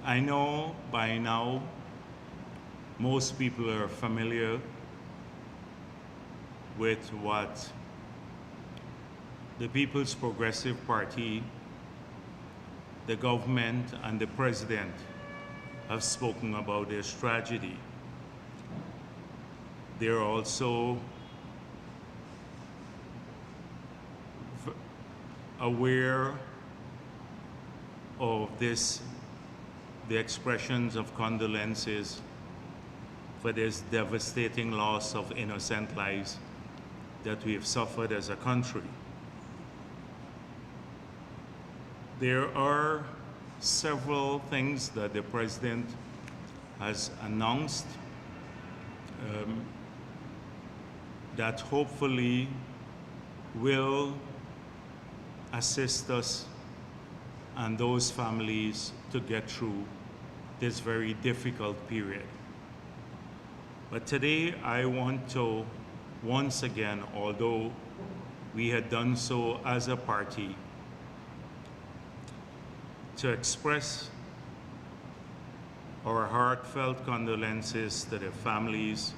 I know by now most people are familiar with what the People's Progressive Party, the government, and the president have spoken about this tragedy. They're also aware of the expressions of condolences for this devastating loss of innocent lives that we have suffered as a country. There are several things that the president has announced that hopefully will assist us and those families to get through this very difficult period. But today I want to once again, although we had done so as a party, to express our heartfelt condolences to the families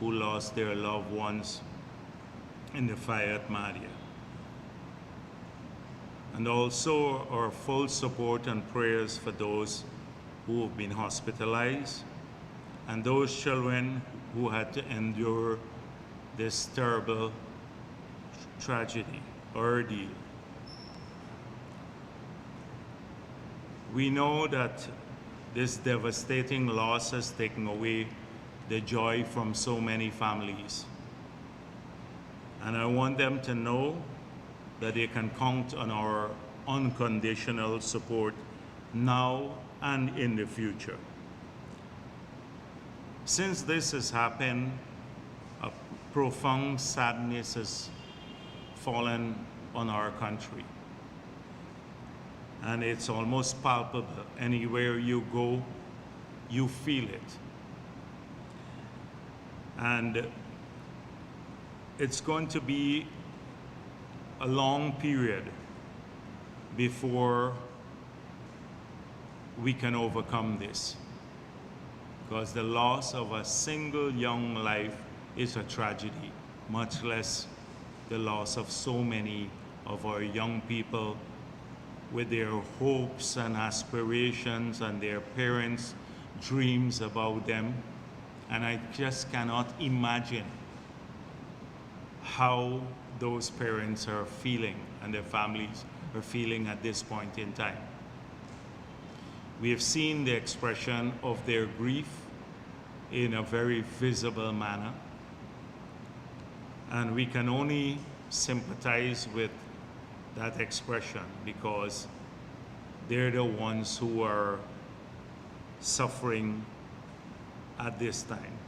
who lost their loved ones in the fire at Madia. And also our full support and prayers for those who have been hospitalized and those children who had to endure this terrible tragedy, ordeal. We know that this devastating loss has taken away the joy from so many families. And I want them to know that they can count on our unconditional support now and in the future. Since this has happened, a profound sadness has fallen on our country. And it's almost palpable. Anywhere you go, you feel it. And it's going to be a long period before we can overcome this, because the loss of a single young life is a tragedy, much less the loss of so many of our young people with their hopes and aspirations and their parents' dreams about them. And I just cannot imagine how those parents are feeling and their families are feeling at this point in time. We have seen the expression of their grief in a very visible manner, and we can only sympathize with that expression because they're the ones who are suffering at this time.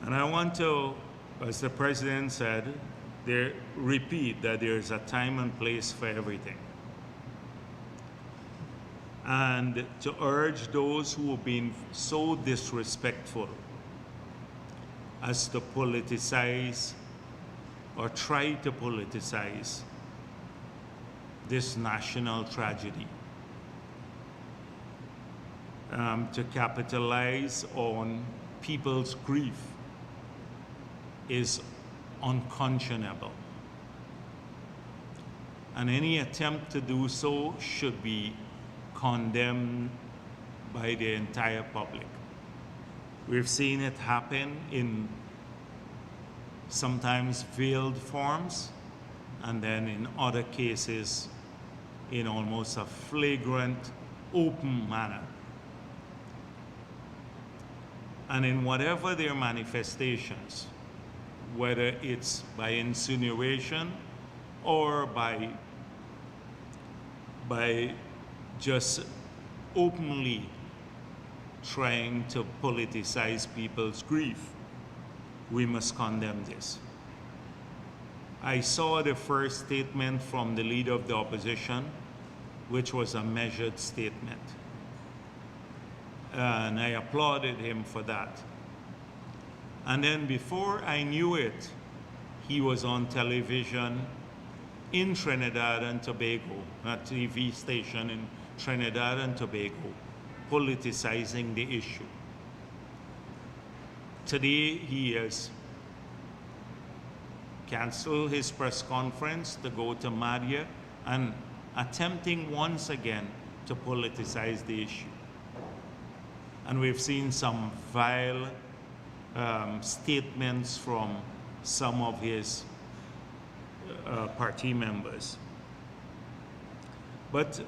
And I want to, as the president said, repeat that there's a time and place for everything. And to urge those who have been so disrespectful as to politicize or try to politicize this national tragedy, to capitalize on people's grief is unconscionable. And any attempt to do so should be condemned by the entire public. We've seen it happen in sometimes veiled forms, and then in other cases in almost a flagrant, open manner. And in whatever their manifestations, whether it's by insinuation or by just openly trying to politicize people's grief, we must condemn this. I saw the first statement from the leader of the opposition, which was a measured statement. And I applauded him for that. And then before I knew it, he was on television in Trinidad and Tobago, a TV station in Trinidad and Tobago, politicizing the issue. Today, he has canceled his press conference to go to Madia and attempting once again to politicize the issue. And we've seen some vile statements from some of his party members. But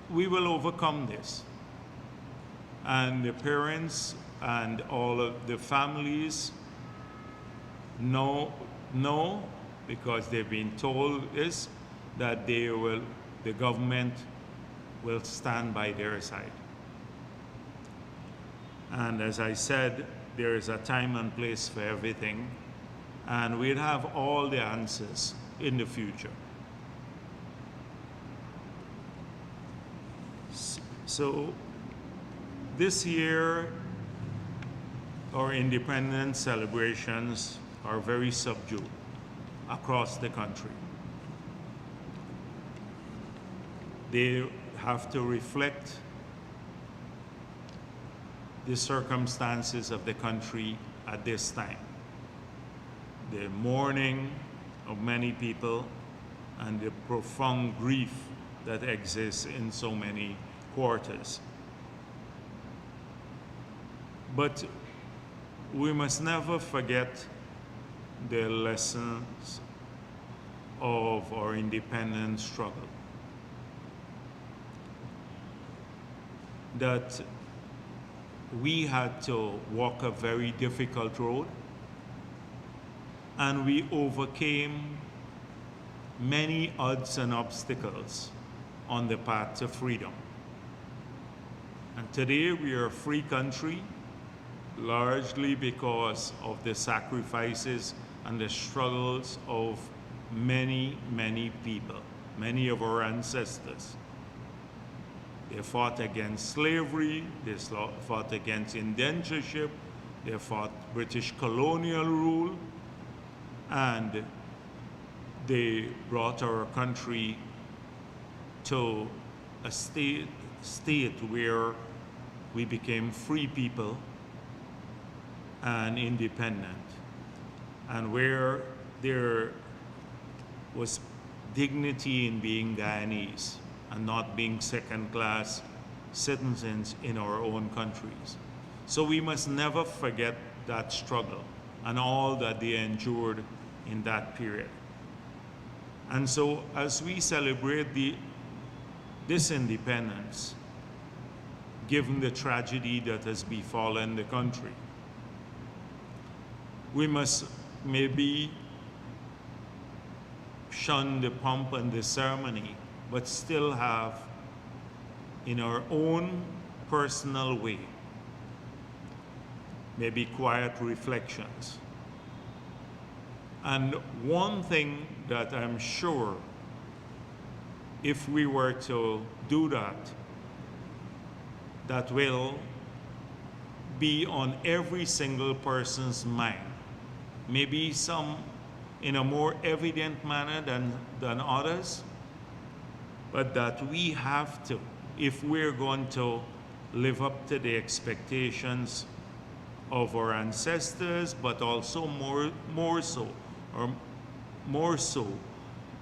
we will overcome this. And the parents and all of the families know because they've been told this, that the government will stand by their side. And as I said, there is a time and place for everything, and we'll have all the answers in the future. So this year, our independence celebrations are very subdued across the country. They have to reflect the circumstances of the country at this time. The mourning of many people and the profound grief that exists in so many quarters. But we must never forget the lessons of our independence struggle. That we had to walk a very difficult road, and we overcame many odds and obstacles on the path to freedom. And today we are a free country, largely because of the sacrifices and the struggles of many, many people, many of our ancestors. They fought against slavery, they fought against indentureship, they fought British colonial rule, and they brought our country to a state where we became free people and independent, and where there was dignity in being Guyanese and not being second-class citizens in our own countries. So we must never forget that struggle and all that they endured in that period. And so as we celebrate this independence, given the tragedy that has befallen the country, we must maybe shun the pomp and the ceremony, but still have, in our own personal way, maybe quiet reflections. And one thing that I'm sure, if we were to do that, that will be on every single person's mind, maybe some in a more evident manner than others, but that we have to, if we're going to live up to the expectations of our ancestors, but also more so,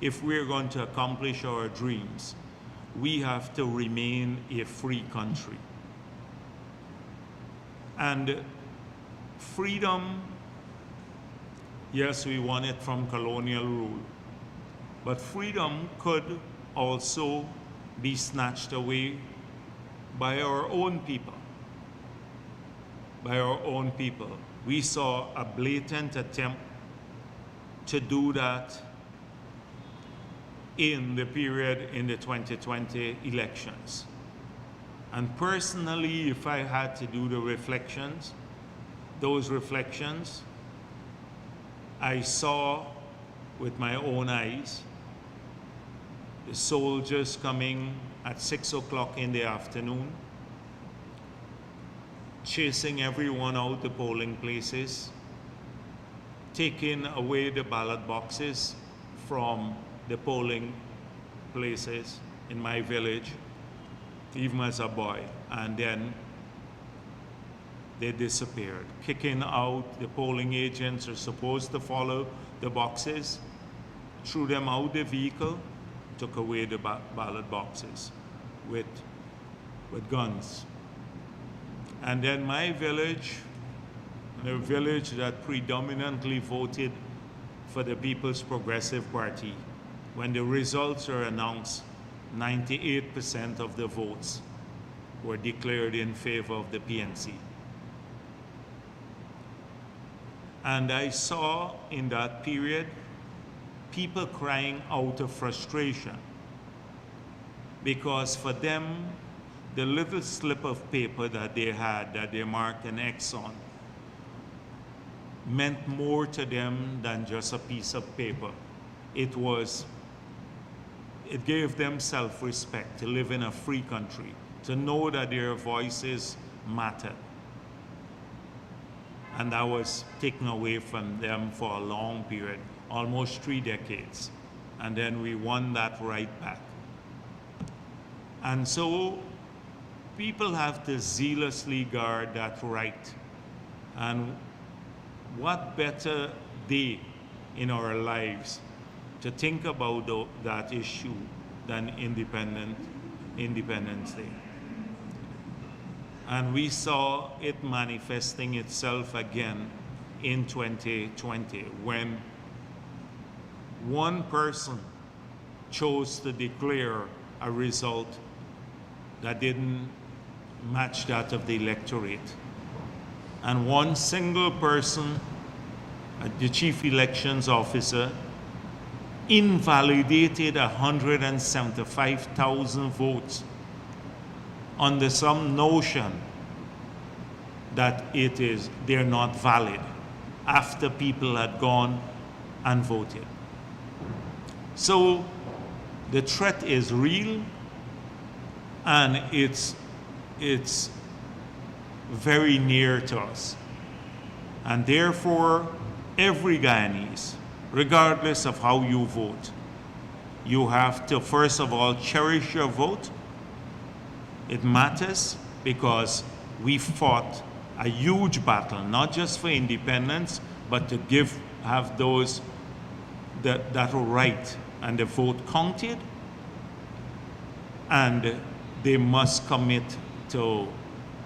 if we're going to accomplish our dreams, we have to remain a free country. And freedom, yes, we want it from colonial rule, but freedom could also be snatched away by our own people. By our own people. We saw a blatant attempt to do that in the period in the 2020 elections. And personally, if I had to do the reflections, those reflections, I saw with my own eyes the soldiers coming at 6 o'clock in the afternoon, chasing everyone out the polling places, taking away the ballot boxes from the polling places, in my village, even as a boy, and then they disappeared, kicking out the polling agents who are supposed to follow the boxes, threw them out the vehicle, took away the ballot boxes with guns. And then my village, a village that predominantly voted for the People's Progressive Party, when the results were announced, 98% of the votes were declared in favor of the PNC. And I saw in that period people crying out of frustration, because for them, the little slip of paper that they had, that they marked an X on, meant more to them than just a piece of paper. It gave them self-respect to live in a free country, to know that their voices mattered. And that was taken away from them for a long period, almost 3 decades. And then we won that right back. And so people have to zealously guard that right. And what better day in our lives to think about that issue than Independence Day. And we saw it manifesting itself again in 2020, when one person chose to declare a result that didn't match that of the electorate. And one single person, the chief elections officer, invalidated 175,000 votes under some notion that they're not valid after people had gone and voted. So the threat is real, and it's very near to us. And therefore, every Guyanese, regardless of how you vote, you have to, first of all, cherish your vote. It matters because we fought a huge battle, not just for independence, but to have those that right and the vote counted, and they must commit to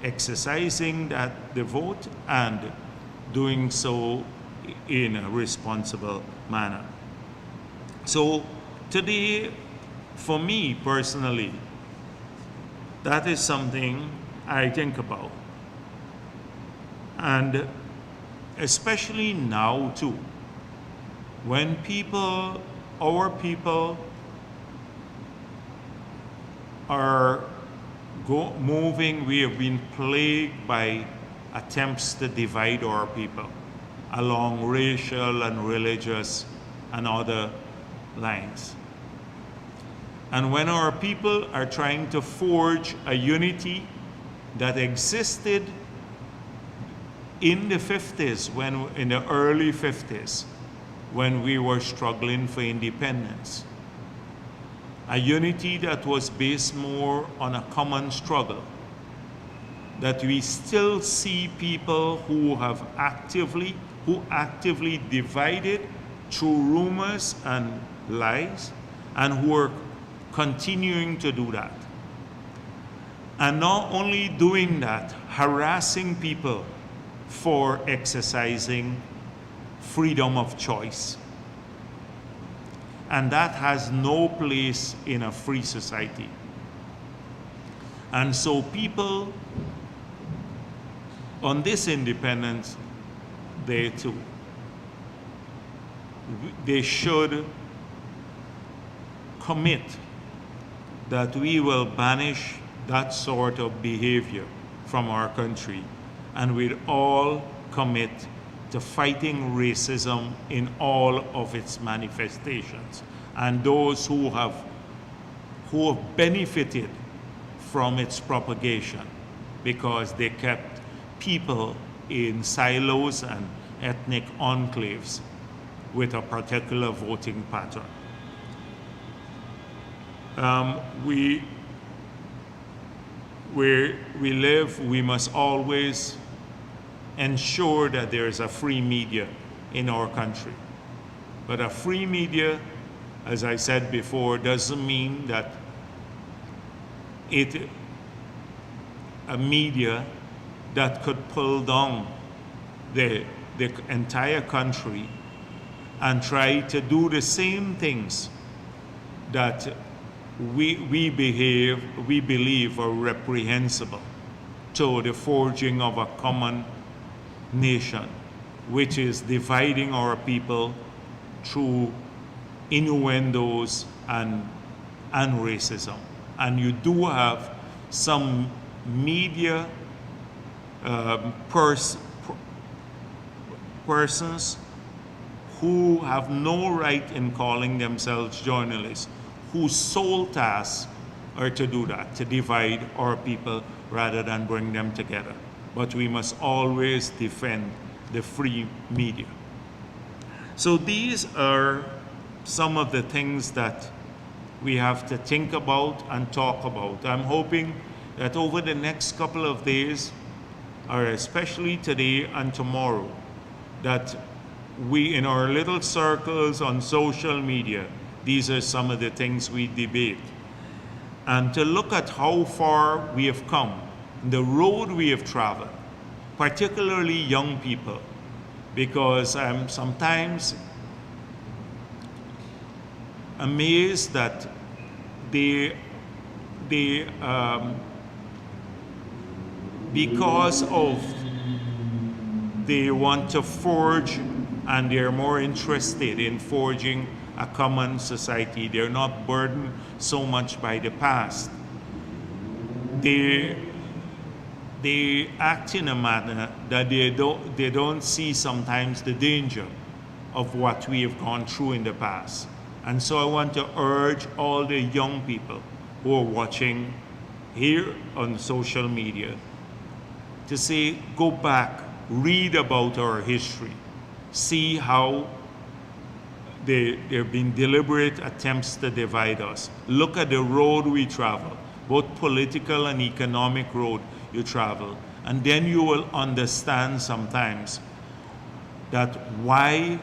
exercising the vote and doing so in a responsible manner. So today, for me personally, that is something I think about. And especially now too, when our people are moving, we have been plagued by attempts to divide our people along racial and religious and other lines. And when our people are trying to forge a unity that existed in the 50s, in the early 50s, when we were struggling for independence, a unity that was based more on a common struggle, that we still see people who actively divided through rumors and lies, and who are continuing to do that. And not only doing that, harassing people for exercising freedom of choice. And that has no place in a free society. And so people on this Independence Day too, they should commit that we will banish that sort of behavior from our country, and we'll all commit to fighting racism in all of its manifestations, and those who have benefited from its propagation, because they kept people in silos and ethnic enclaves with a particular voting pattern. We where we live, we must always ensure that there is a free media in our country. But a free media, as I said before, doesn't mean that a media that could pull down the entire country and try to do the same things that we believe are reprehensible to the forging of a common nation, which is dividing our people through innuendos and racism. And you do have some media persons who have no right in calling themselves journalists, whose sole tasks are to do that, to divide our people rather than bring them together. But we must always defend the free media. So these are some of the things that we have to think about and talk about. I'm hoping that over the next couple of days, or especially today and tomorrow, that we, in our little circles on social media, these are some of the things we debate. And to look at how far we have come, the road we have traveled, particularly young people, because I'm sometimes amazed that because of they want to forge and they're more interested in forging a common society. They're not burdened so much by the past. They act in a manner that they don't see sometimes the danger of what we have gone through in the past. And so I want to urge all the young people who are watching here on social media to say, go back, read about our history, see how there have been deliberate attempts to divide us. Look at the road we travel, both political and economic road you travel. And then you will understand sometimes that why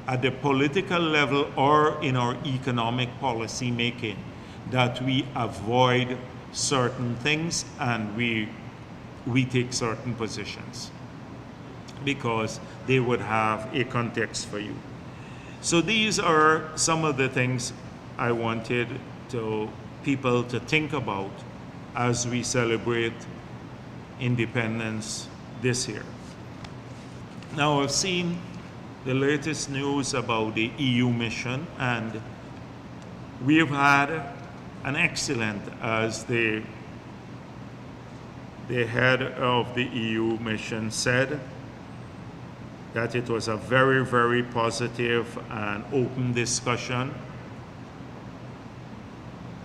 at the political level or in our economic policy making that we avoid certain things and we take certain positions because they would have a context for you. So these are some of the things I wanted people to think about as we celebrate independence this year. Now I've seen the latest news about the EU mission, and we have had an excellent, as the head of the EU mission said, that it was a very, very positive and open discussion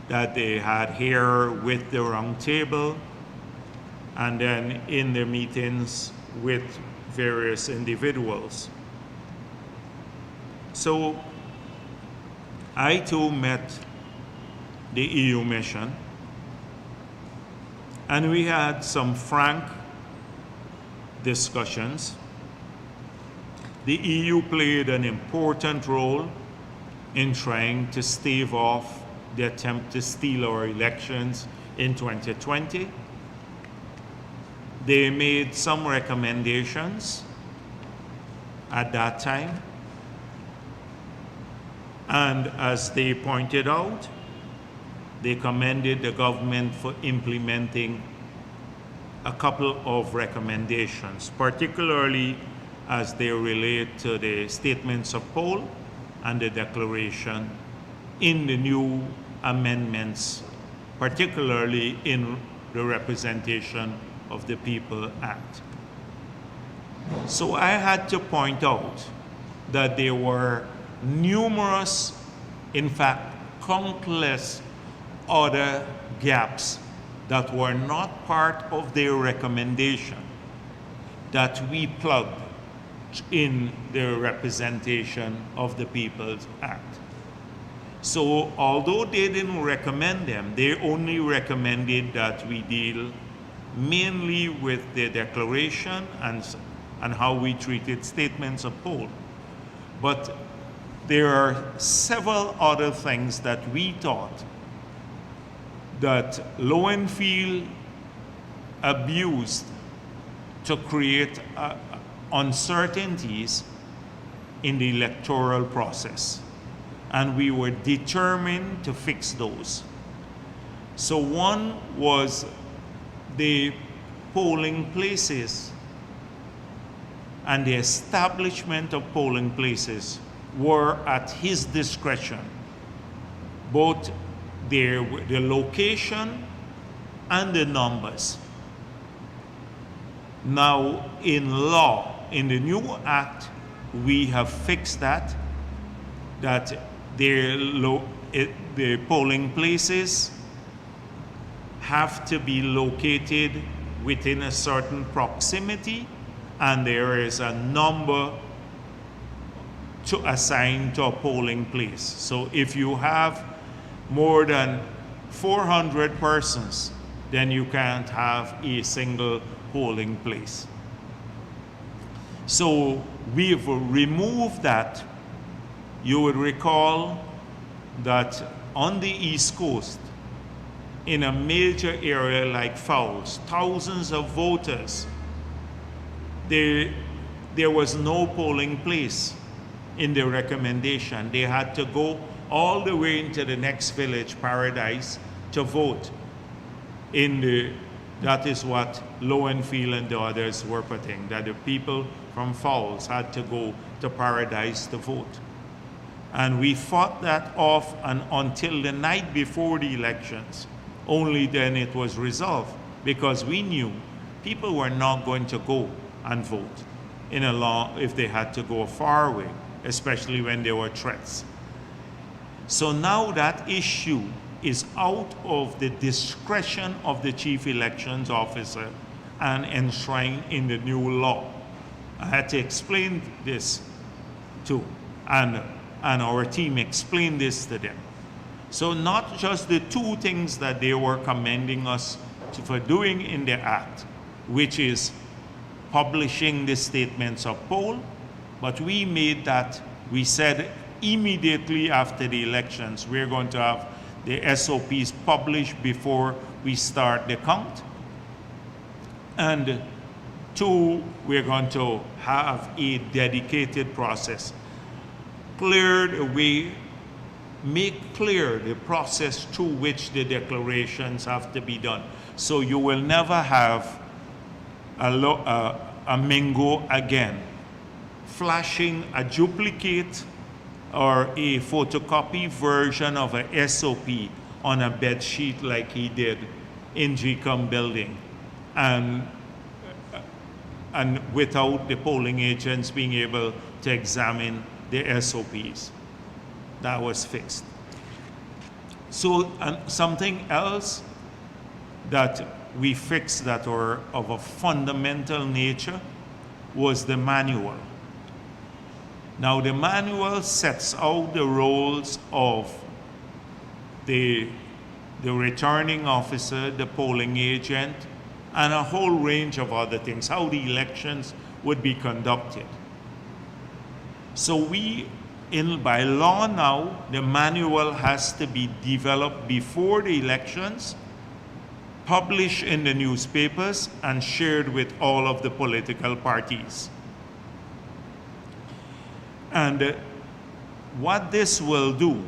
that they had here with the round table and then in the meetings with various individuals. So I too met the EU mission, and we had some frank discussions. The EU played an important role in trying to stave off the attempt to steal our elections in 2020. They made some recommendations at that time. And as they pointed out, they commended the government for implementing a couple of recommendations, particularly as they relate to the statements of poll and the declaration in the new amendments, particularly in the Representation of the People Act. So I had to point out that there were numerous, in fact, countless other gaps that were not part of their recommendation that we plugged in the Representation of the People's Act. So although they didn't recommend them, they only recommended that we deal mainly with the declaration and how we treated statements of poll. But there are several other things that we thought that Lowenfield abused to create uncertainties in the electoral process. And we were determined to fix those. So one was the polling places and the establishment of polling places were at his discretion, both the location and the numbers. Now, in law, in the new act, we have fixed that the polling places have to be located within a certain proximity, and there is a number to assign to a polling place. So if you have more than 400 persons, then you can't have a single polling place. So we've removed that. You would recall that on the East Coast, in a major area like Fowles, thousands of voters, there was no polling place in the recommendation. They had to go all the way into the next village, Paradise, to vote. That is what Lowenfield and the others were putting, that the people from Fowles had to go to Paradise to vote. And we fought that off and until the night before the elections. Only then it was resolved, because we knew people were not going to go and vote in a law if they had to go far away, especially when there were threats. So now that issue is out of the discretion of the chief elections officer and enshrined in the new law. I had to explain this too, and our team explained this to them. So not just the two things that they were commending us for doing in the act, which is publishing the statements of poll, but we made that, we said immediately after the elections, we're going to have the SOPs published before we start the count. And two, we're going to have a dedicated process. Clear the way, make clear the process through which the declarations have to be done. So you will never have a Mingo again flashing a duplicate or a photocopy version of a SOP on a bed sheet like he did in GCOM building, and without the polling agents being able to examine the SOPs. That was fixed. So something else that we fixed that were of a fundamental nature was the manual. Now the manual sets out the roles of the returning officer, the polling agent, and a whole range of other things, how the elections would be conducted. So by law now, the manual has to be developed before the elections, published in the newspapers, and shared with all of the political parties. And what this will do,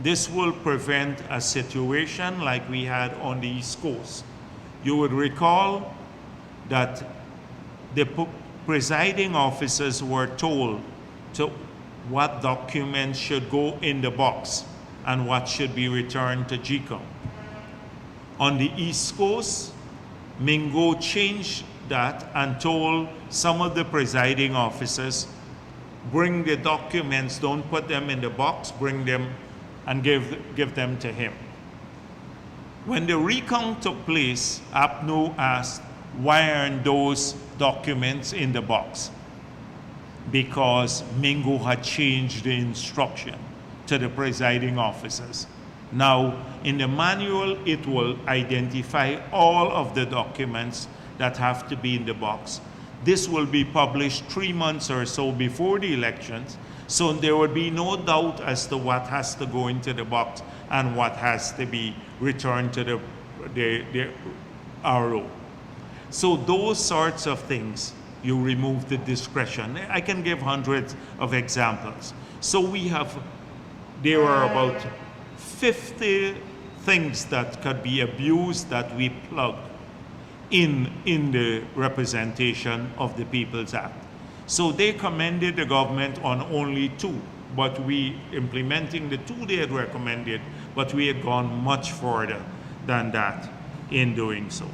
this will prevent a situation like we had on the East Coast. You would recall that the presiding officers were told what documents should go in the box and what should be returned to GCOM. On the East Coast, Mingo changed that and told some of the presiding officers, bring the documents, don't put them in the box, bring them and give them to him. When the recount took place, APNU asked, why aren't those documents in the box? Because Mingo had changed the instruction. to the presiding officers. Now, in the manual, it will identify all of the documents that have to be in the box. This will be published 3 months or so before the elections, so there will be no doubt as to what has to go into the box and what has to be returned to the RO. So those sorts of things, you remove the discretion. I can give hundreds of examples. So there are about 50 things that could be abused that we plug in the representation of the People's Act. So they commended the government on only 2, but we implementing the 2 they had recommended, but we had gone much further than that in doing so.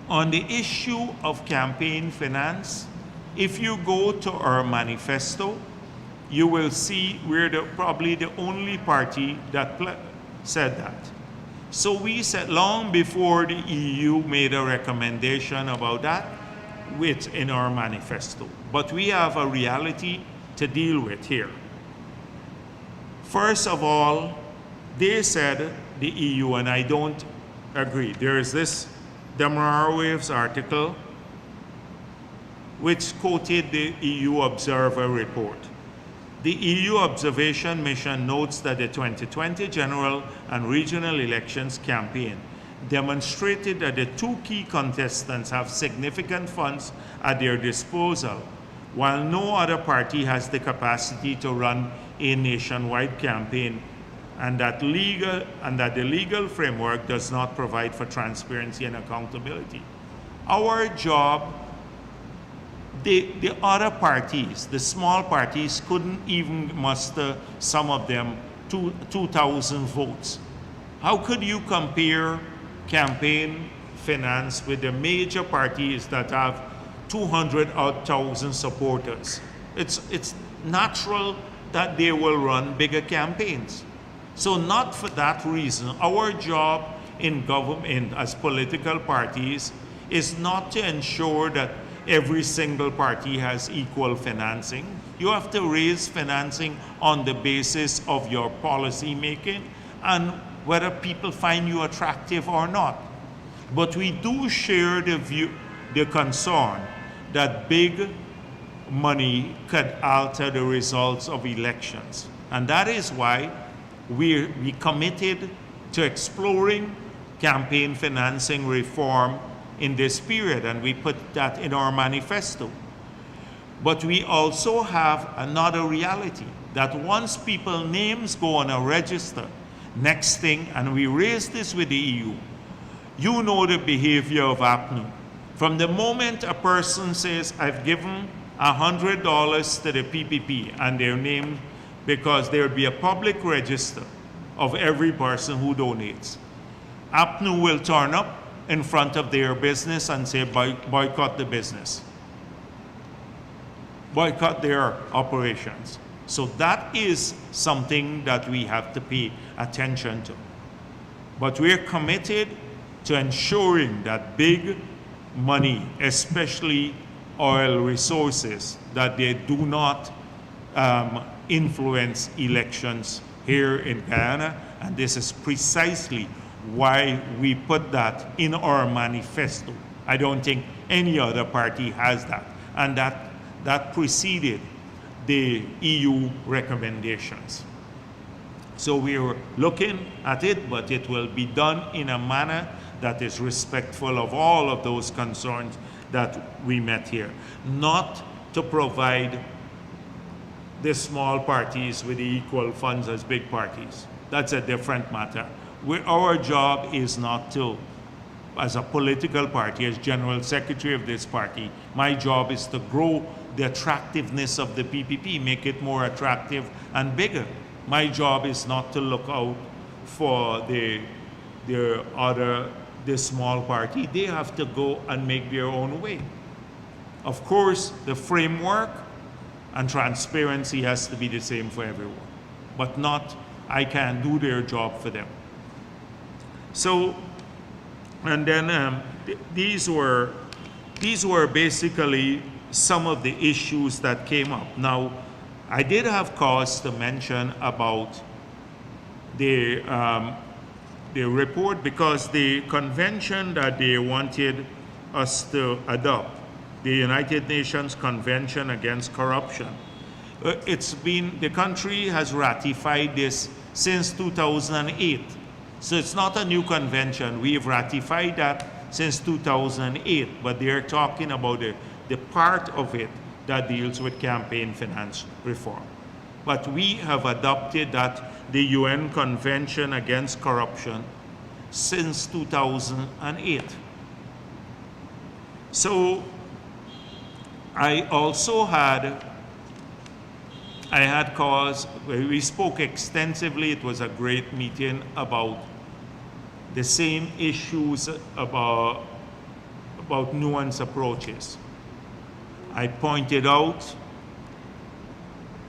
On the issue of campaign finance, if you go to our manifesto, you will see we're probably the only party that said that. So we said long before the EU made a recommendation about that, in our manifesto. But we have a reality to deal with here. First of all, they said, the EU, and I don't agree. There is this Waves article which quoted the EU Observer report. The EU Observation Mission notes that the 2020 general and regional elections campaign demonstrated that the 2 key contestants have significant funds at their disposal, while no other party has the capacity to run a nationwide campaign, and that the legal framework does not provide for transparency and accountability. Our job, the other parties, the small parties, couldn't even muster, some of them, 2,000 votes. How could you compare campaign finance with the major parties that have 200,000 supporters? It's natural that they will run bigger campaigns. So not for that reason, our job in government as political parties is not to ensure that every single party has equal financing. You have to raise financing on the basis of your policy making and whether people find you attractive or not. But we do share the concern that big money could alter the results of elections. And that is why we committed to exploring campaign financing reform in this period, and we put that in our manifesto. But we also have another reality, that once people's names go on a register, next thing, and we raised this with the EU, you know the behavior of APNU. From the moment a person says, I've given $100 to the PPP and their name, because there will be a public register of every person who donates, APNU will turn up in front of their business and say, boycott the business. Boycott their operations. So that is something that we have to pay attention to. But we're committed to ensuring that big money, especially oil resources, that they do not influence elections here in Guyana, and this is precisely why we put that in our manifesto. I don't think any other party has that, and that preceded the EU recommendations. So we're looking at it, but it will be done in a manner that is respectful of all of those concerns that we met here, not to provide the small parties with the equal funds as big parties. That's a different matter. Our job is not to, as a political party, as General Secretary of this party, my job is to grow the attractiveness of the PPP, make it more attractive and bigger. My job is not to look out for the small party. They have to go and make their own way. Of course, the framework and transparency has to be the same for everyone, but not, I can't do their job for them. So, and then these were basically some of the issues that came up. Now, I did have cause to mention about the report, because the convention that they wanted us to adopt, the United Nations Convention Against Corruption, the country has ratified this since 2008. So it's not a new convention. We've ratified that since 2008, but they're talking about the part of it that deals with campaign finance reform. But we have adopted that, the UN Convention Against Corruption, since 2008. So I also had cause, we spoke extensively, it was a great meeting, about the same issues about nuanced approaches. I pointed out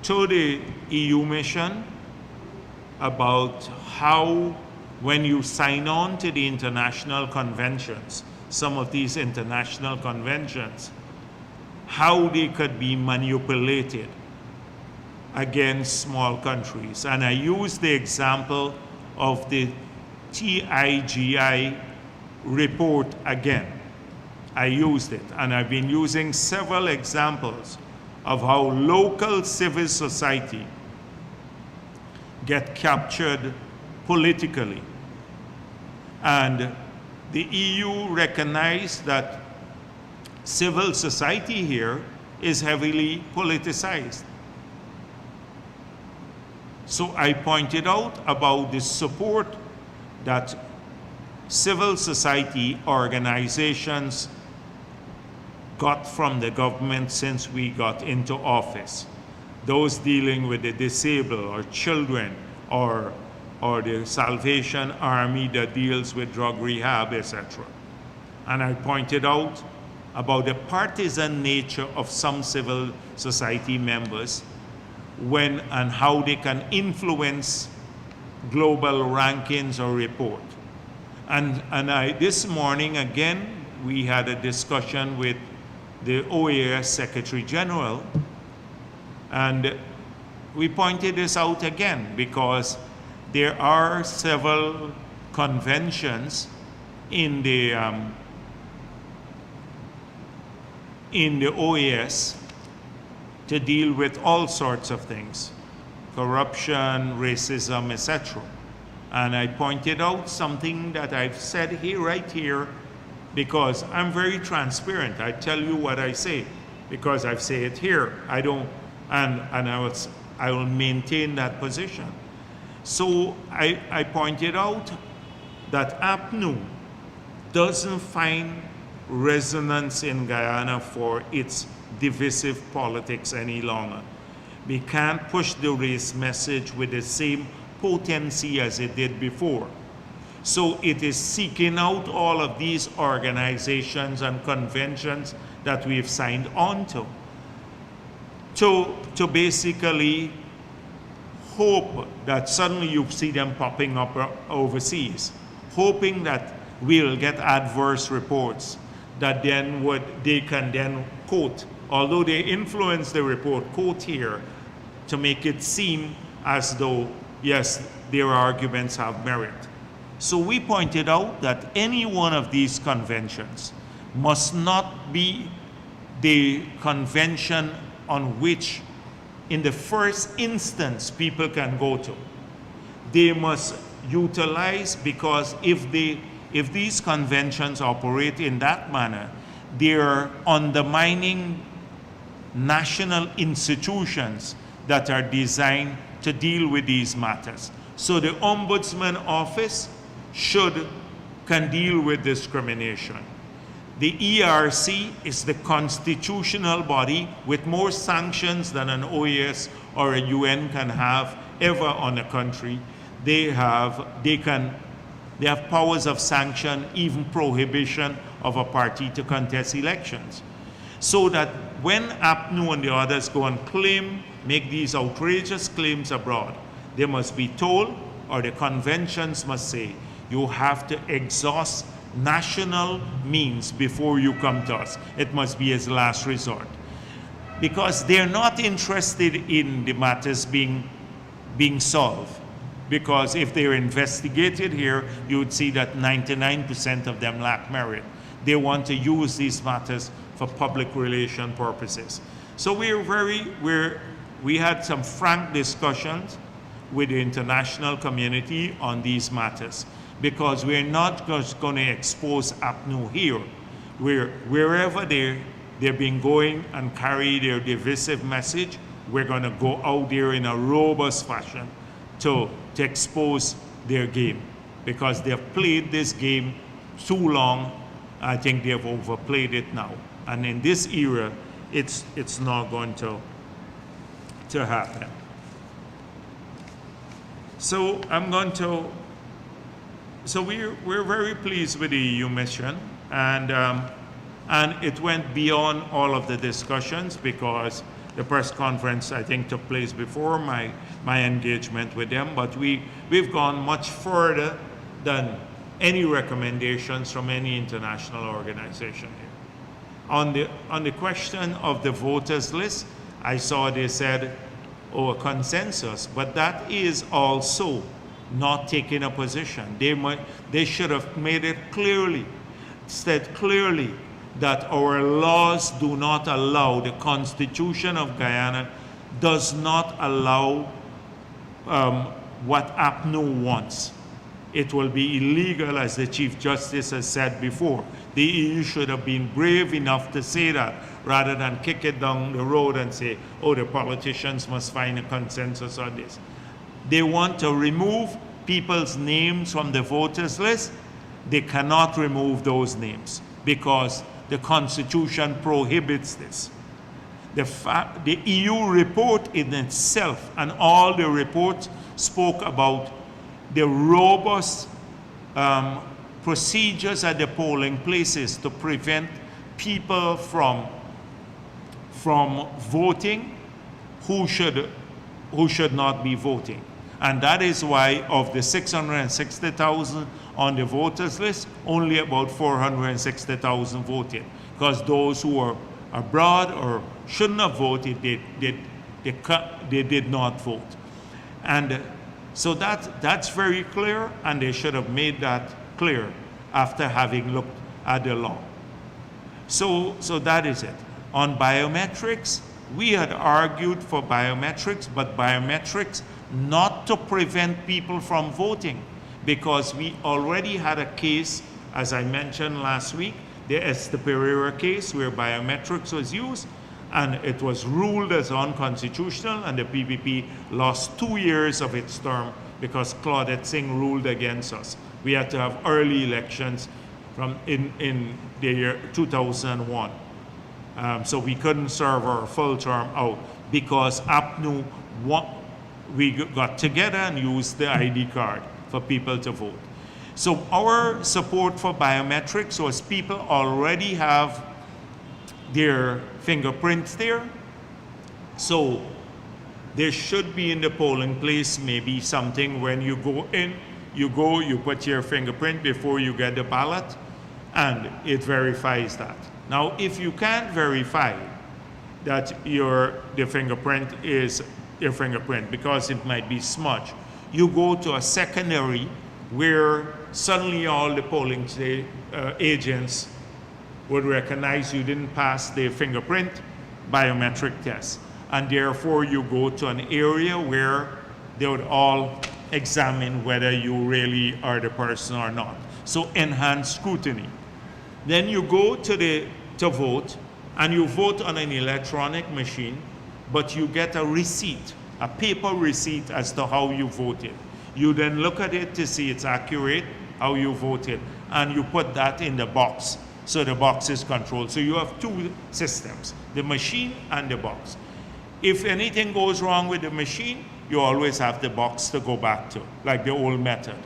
to the EU mission about how, when you sign on to the international conventions, some of these international conventions, how they could be manipulated against small countries. And I used the example of the TIGI report again. I used it, and I've been using several examples of how local civil society get captured politically. And the EU recognized that civil society here is heavily politicized. So I pointed out about the support that civil society organizations got from the government since we got into office. Those dealing with the disabled or children, or the Salvation Army that deals with drug rehab, etc. And I pointed out about the partisan nature of some civil society members when and how they can influence global rankings or report. And this morning, again, we had a discussion with the OAS Secretary General, and we pointed this out again because there are several conventions in the OAS to deal with all sorts of things, corruption, racism, etc. And I pointed out something that I've said here, right here, because I'm very transparent. I tell you what I say because I've said it here. I don't, and I will maintain that position. So I pointed out that APNU doesn't find resonance in Guyana for its divisive politics any longer. We can't push the race message with the same potency as it did before. So it is seeking out all of these organizations and conventions that we've signed on to basically hope that suddenly you see them popping up overseas, hoping that we'll get adverse reports that then they can then quote, although they influence the report, quote here to make it seem as though, yes, their arguments have merit. So we pointed out that any one of these conventions must not be the convention on which, in the first instance, people can go to. They must utilize, because if these conventions operate in that manner, they're undermining national institutions that are designed to deal with these matters. So the Ombudsman Office can deal with discrimination. The ERC is the constitutional body with more sanctions than an OAS or a UN can have ever on a country. They have powers of sanction, even prohibition of a party to contest elections. So that when APNU and the others go and make these outrageous claims abroad, they must be told, or the conventions must say, you have to exhaust national means before you come to us. It must be as last resort. because they're not interested in the matters being solved. Because if they're investigated here, you would see that 99% of them lack merit. They want to use these matters for public relation purposes. So we had some frank discussions with the international community on these matters, because we're not just going to expose APNU here. Wherever they've been going and carry their divisive message, we're going to go out there in a robust fashion to expose their game, because they've played this game too long. I think they've overplayed it now. And in this era, it's not going to happen. So we're very pleased with the EU mission, and it went beyond all of the discussions, because the press conference, I think, took place before my engagement with them, but we've gone much further than any recommendations from any international organization here. On the question of the voters list, I saw they said, a consensus, but that is also not taking a position. They should have made it said clearly that our laws do not allow, the Constitution of Guyana does not allow what APNU wants. It will be illegal, as the Chief Justice has said before. The EU should have been brave enough to say that, rather than kick it down the road and say, oh, the politicians must find a consensus on this. They want to remove people's names from the voters list. They cannot remove those names, because the Constitution prohibits this. The EU report in itself, and all the reports, spoke about the robust procedures at the polling places to prevent people from voting who should not be voting. And that is why of the 660,000 on the voters list, only about 460,000 voted, because those who are abroad or shouldn't have voted, they did not vote. And so that's very clear, and they should have made that clear after having looked at the law. So that is it. On biometrics, we had argued for biometrics, but biometrics not to prevent people from voting, because we already had a case, as I mentioned last week, the Esther Pereira case, where biometrics was used, and it was ruled as unconstitutional, and the PPP lost 2 years of its term because Claudette Singh ruled against us. We had to have early elections in the year 2001. So we couldn't serve our full term out, because APNU, we got together and used the ID card for people to vote. So our support for biometrics was people already have their fingerprints there. So there should be in the polling place maybe something when you go in, you put your fingerprint before you get the ballot, and it verifies that. Now, if you can't verify that the fingerprint is your fingerprint because it might be smudged, you go to a secondary where suddenly all the polling agents would recognize you didn't pass the fingerprint biometric test. And therefore, you go to an area where they would all examine whether you really are the person or not. So enhanced scrutiny. Then you go to vote, and you vote on an electronic machine, but you get a receipt, a paper receipt as to how you voted. You then look at it to see it's accurate, how you voted, and you put that in the box. So the box is controlled. So you have two systems, the machine and the box. If anything goes wrong with the machine, you always have the box to go back to, like the old method.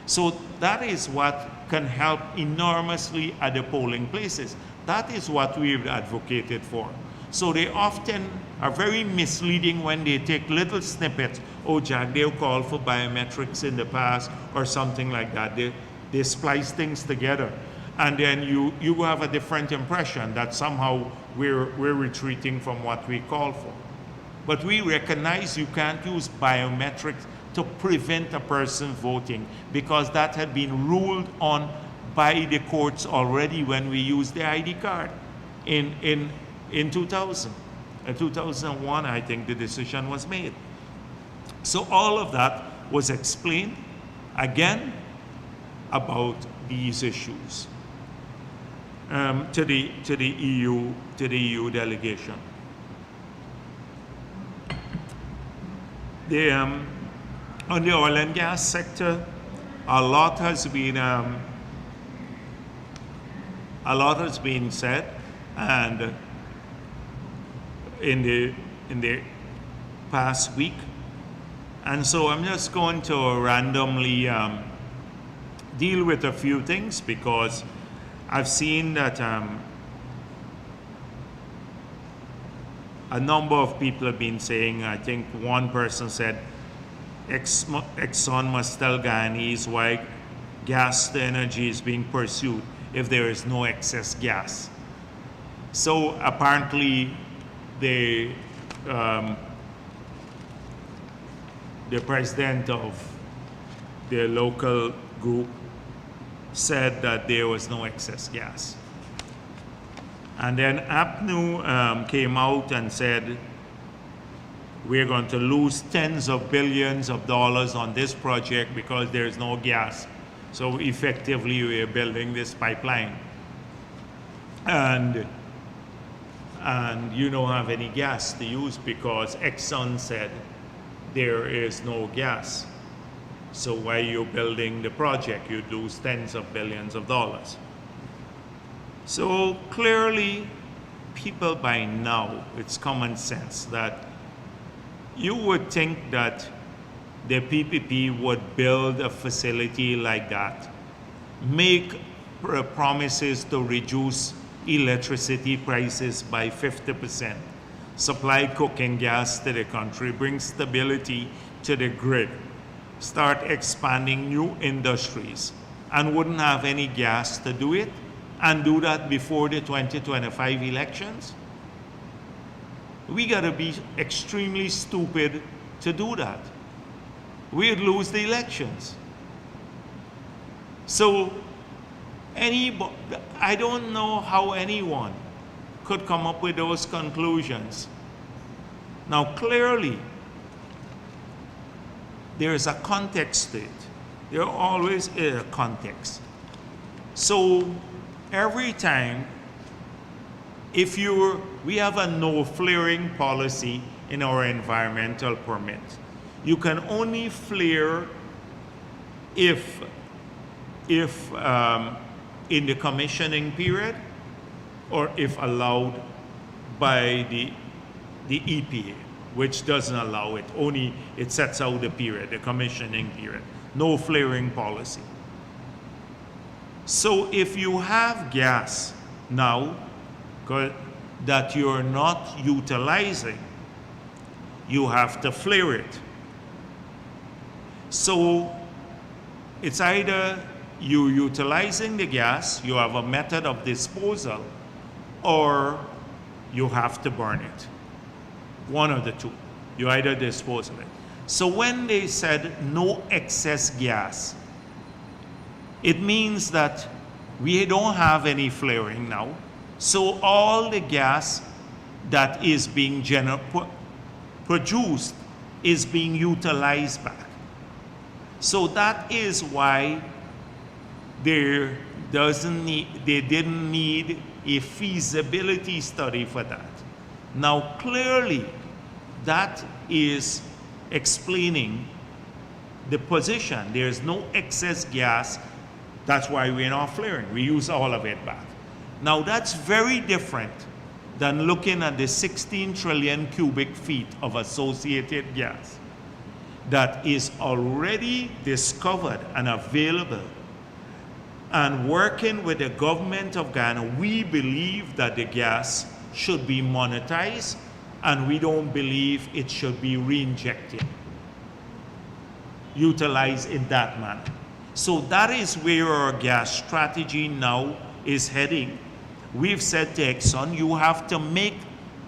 So that is what can help enormously at the polling places. That is what we've advocated for. So they often are very misleading when they take little snippets. Oh, Jagdeo called for biometrics in the past or something like that. They splice things together. And then you have a different impression that somehow we're retreating from what we call for. But we recognize you can't use biometrics to prevent a person voting, because that had been ruled on by the courts already when we used the ID card in 2000. In 2001, I think the decision was made. So all of that was explained, again, about these issues to the EU delegation. On the oil and gas sector, a lot has been said, and in the past week, and so I'm just going to randomly deal with a few things, because I've seen that a number of people have been saying, I think one person said, Exxon must tell Guyanese why gas to energy is being pursued if there is no excess gas. So apparently the president of the local group said that there was no excess gas. And then APNU came out and said, we're going to lose tens of billions of dollars on this project because there's no gas. So effectively, we're building this pipeline. And you don't have any gas to use because Exxon said there is no gas. So why are you building the project? You'd lose tens of billions of dollars. So clearly, people by now, it's common sense that you would think that the PPP would build a facility like that, make promises to reduce electricity prices by 50%, supply cooking gas to the country, bring stability to the grid, start expanding new industries, and wouldn't have any gas to do it, and do that before the 2025 elections? We gotta be extremely stupid to do that. We'd lose the elections. So I don't know how anyone could come up with those conclusions. Now clearly, there is a context to it. There always is a context. So every time, we have a no flaring policy in our environmental permit. You can only flare if in the commissioning period, or if allowed by the EPA, which doesn't allow it. Only it sets out the period, the commissioning period. No flaring policy. So if you have gas now that you're not utilizing, you have to flare it. So it's either you utilizing the gas, you have a method of disposal, or you have to burn it. One of the two. You either dispose of it. So when they said no excess gas, it means that we don't have any flaring now. So all the gas that is being produced is being utilized back. So that is why they didn't need a feasibility study for that. Now clearly, that is explaining the position. There's no excess gas. That's why we're not flaring. We use all of it back. Now that's very different than looking at the 16 trillion cubic feet of associated gas that is already discovered and available. And working with the government of Ghana, we believe that the gas should be monetized, and we don't believe it should be reinjected, utilized in that manner. So that is where our gas strategy now is heading. We've said to Exxon, you have to make,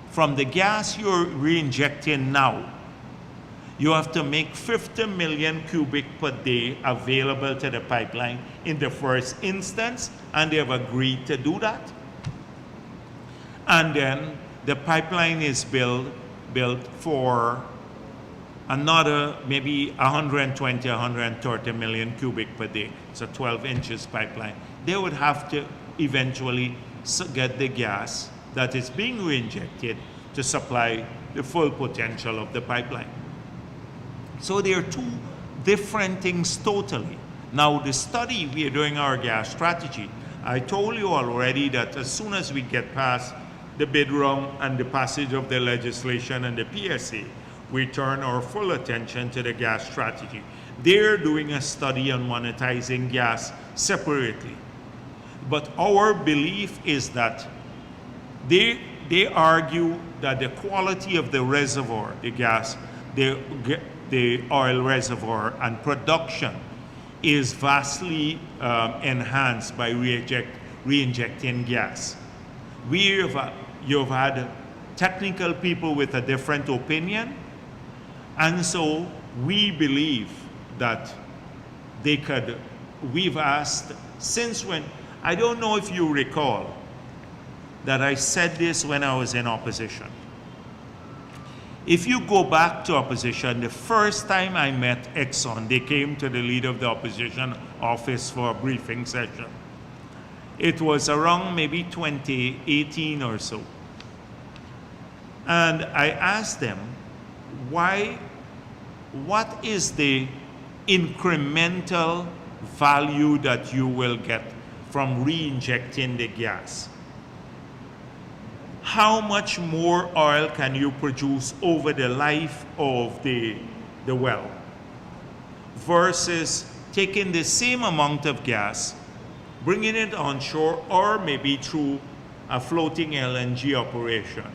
from the gas you're re-injecting now, you have to make 50 million cubic per day available to the pipeline in the first instance, and they have agreed to do that. And then the pipeline is built for another maybe 120, 130 million cubic per day. It's a 12 inches pipeline. They would have to eventually get the gas that is being reinjected to supply the full potential of the pipeline. So there are two different things totally. Now the study we are doing our gas strategy, I told you already that as soon as we get past the bid round and the passage of the legislation and the PSA, we turn our full attention to the gas strategy. They're doing a study on monetizing gas separately. But our belief is that they argue that the quality of the reservoir, the gas, the oil reservoir and production is vastly enhanced by re-injecting gas. You've had technical people with a different opinion, and so we believe that we've asked, since when, I don't know if you recall that I said this when I was in opposition. If you go back to opposition, the first time I met Exxon, they came to the leader of the opposition office for a briefing session. It was around maybe 2018 or so. And I asked them, what is the incremental value that you will get from re-injecting the gas? How much more oil can you produce over the life of the well versus taking the same amount of gas, bringing it onshore, or maybe through a floating LNG operation,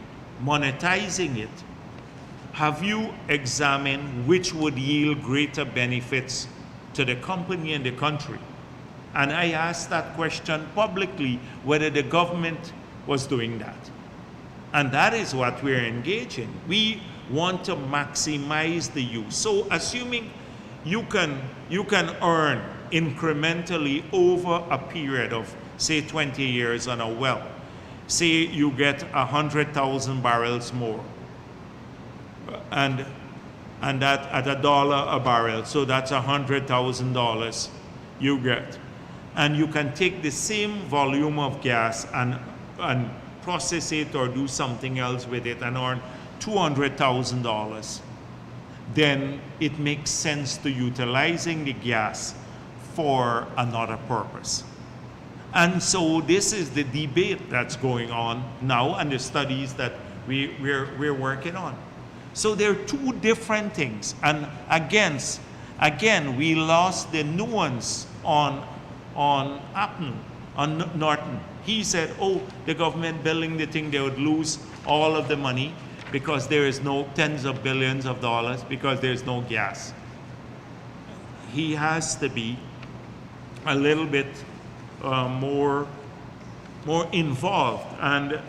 monetizing it? Have you examined which would yield greater benefits to the company and the country? And I asked that question publicly, whether the government was doing that. And that is what we're engaged in. We want to maximize the use. So assuming you can earn incrementally over a period of, say, 20 years on a well, say you get 100,000 barrels more, and that at $1 a barrel, so that's $100,000 you get. And you can take the same volume of gas and process it or do something else with it and earn $200,000, then it makes sense to utilizing the gas for another purpose. And so this is the debate that's going on now and the studies that we're working on. So there are two different things. And again, we lost the nuance on Norton. He said, oh, the government building the thing, they would lose all of the money because there is no tens of billions of dollars because there's no gas. He has to be a little bit more involved. And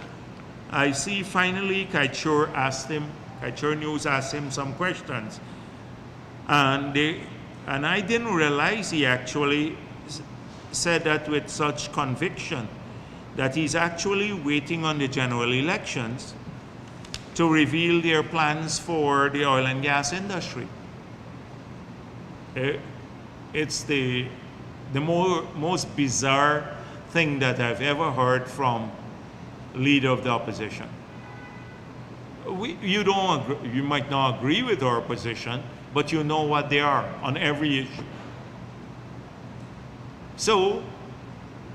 I see finally Kaichur News asked him some questions. And I didn't realize he actually said that with such conviction, that he's actually waiting on the general elections to reveal their plans for the oil and gas industry. It's the most bizarre thing that I've ever heard from leader of the opposition. You might not agree with our position, but you know what they are on every issue. So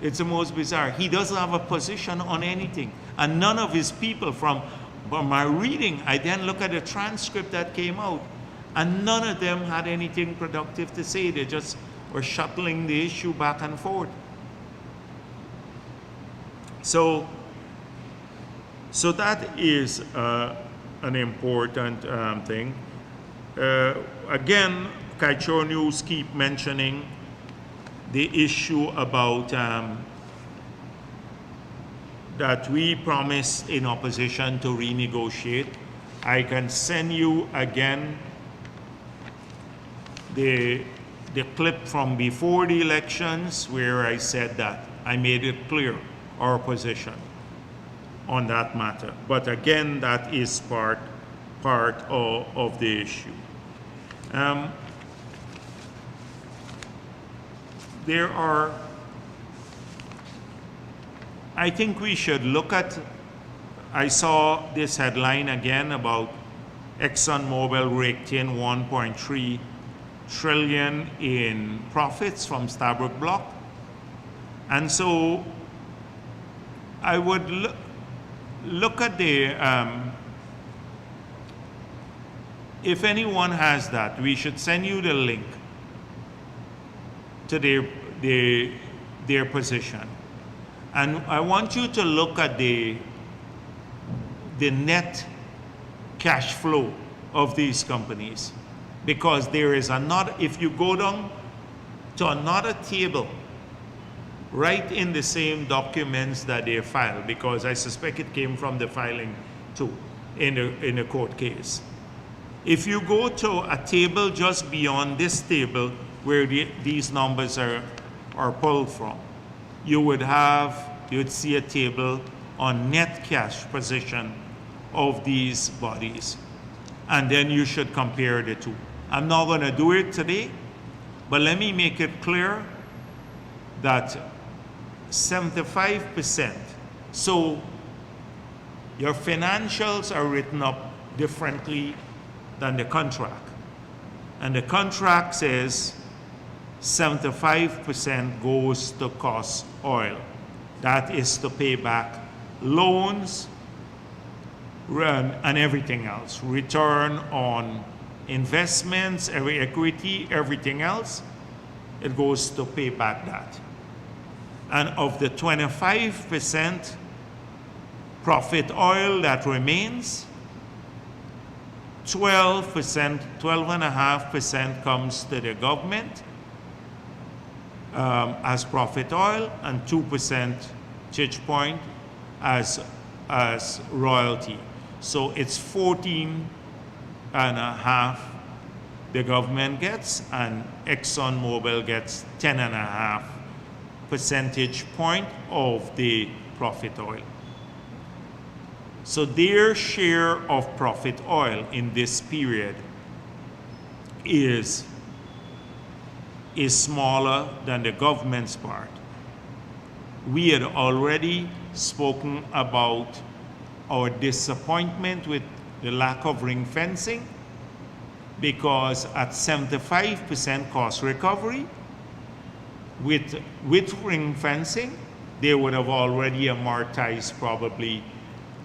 it's the most bizarre. He doesn't have a position on anything. And none of his people from my reading, I then look at the transcript that came out, and none of them had anything productive to say. They just were shuttling the issue back and forth. So that is an important thing. Again, Kaichor News keep mentioning the issue about that we promised in opposition to renegotiate, I can send you again the clip from before the elections where I said that. I made it clear our position on that matter. But again, that is part of the issue. I think we should look at, I saw this headline again about ExxonMobil raked in 1.3 trillion in profits from Stabroek Block. And so I would look at the, if anyone has that, we should send you the link to their position. And I want you to look at the net cash flow of these companies, because there is another, if you go down to another table, right in the same documents that they filed, because I suspect it came from the filing too, in a court case. If you go to a table just beyond this table where these numbers are pulled from, you would see a table on net cash position of these bodies. And then you should compare the two. I'm not going to do it today, but let me make it clear that 75%, so your financials are written up differently than the contract. And the contract says 75% goes to cost oil. That is to pay back loans and everything else. Return on investments, every equity, everything else, it goes to pay back that. And of the 25% profit oil that remains, 12.5% comes to the government as profit oil, and 2% church point as royalty. So it's 14.5 the government gets, and ExxonMobil gets 10.5 percentage point of the profit oil. So their share of profit oil in this period is smaller than the government's part. We had already spoken about our disappointment with the lack of ring fencing, because at 75% cost recovery, with ring fencing, they would have already amortized probably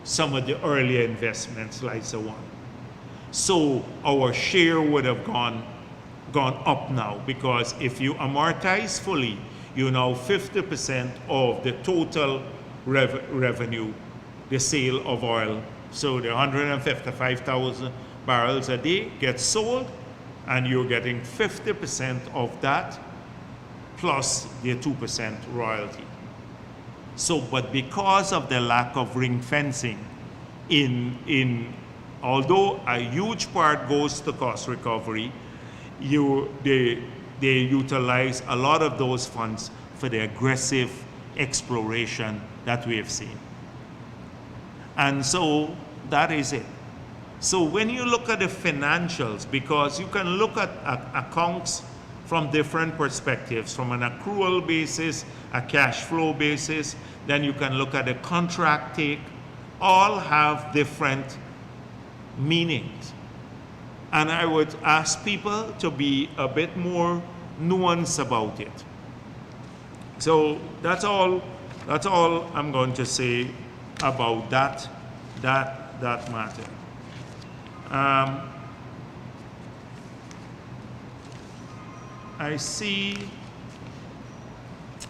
some of the earlier investments like the one. So our share would have gone up now, because if you amortize fully, you know 50% of the total revenue, the sale of oil. So the 155,000 barrels a day gets sold, and you're getting 50% of that plus the 2% royalty. So, but because of the lack of ring fencing, although a huge part goes to cost recovery, they utilize a lot of those funds for the aggressive exploration that we have seen. And so that is it. So when you look at the financials, because you can look at accounts from different perspectives, from an accrual basis, a cash flow basis, then you can look at the contract take, all have different meanings. And I would ask people to be a bit more nuanced about it. So that's all I'm going to say about that matter. I see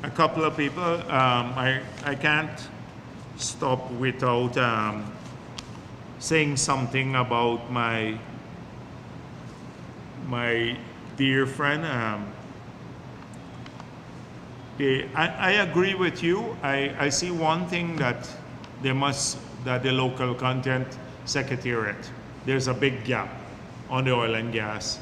a couple of people. I can't stop without saying something about my dear friend I agree with you. I see one thing that that the local content secretariat, there's a big gap on the oil and gas,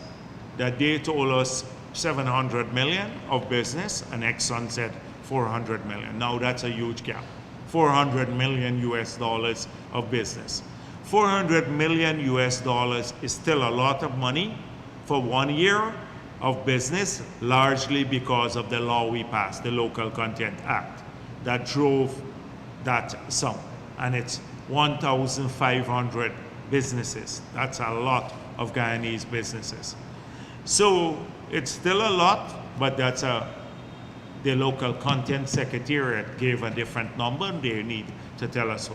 that they told us 700 million of business and Exxon said 400 million. Now that's a huge gap. 400 million US dollars of business. 400 million US dollars is still a lot of money for 1 year of business, largely because of the law we passed, the Local Content Act, that drove that sum. And it's 1,500 businesses. That's a lot of Guyanese businesses. So it's still a lot, but the Local Content Secretariat gave a different number, and they need to tell us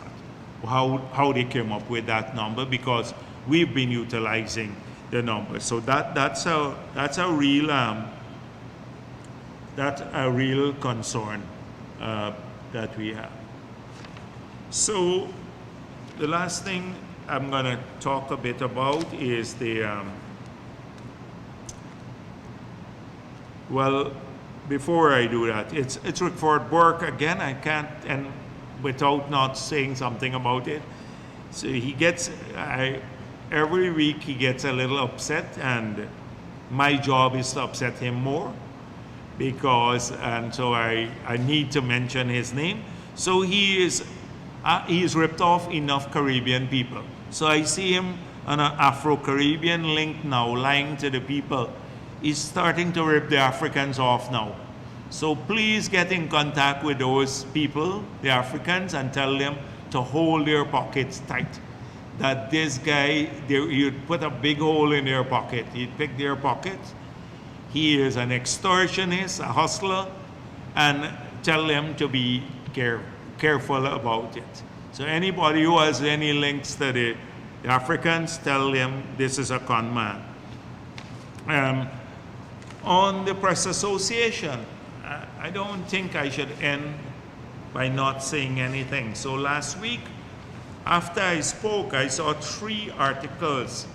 how they came up with that number, because we've been utilizing the number. So that's a real concern that we have. So the last thing I'm going to talk a bit about is well, before I do that, it's Rickford Burke again. I can't, and without not saying something about it. So he gets, every week he gets a little upset, and my job is to upset him more, and so I need to mention his name. So he's ripped off enough Caribbean people. So I see him on an Afro-Caribbean link now, lying to the people. He's starting to rip the Africans off now. So please get in contact with those people, the Africans, and tell them to hold their pockets tight. That this guy, you'd put a big hole in their pocket. He'd pick their pockets. He is an extortionist, a hustler, and tell them to be careful about it. So anybody who has any links to the Africans, tell them this is a con man. On the Press Association, I don't think I should end by not saying anything. So last week, after I spoke, I saw 3 articles,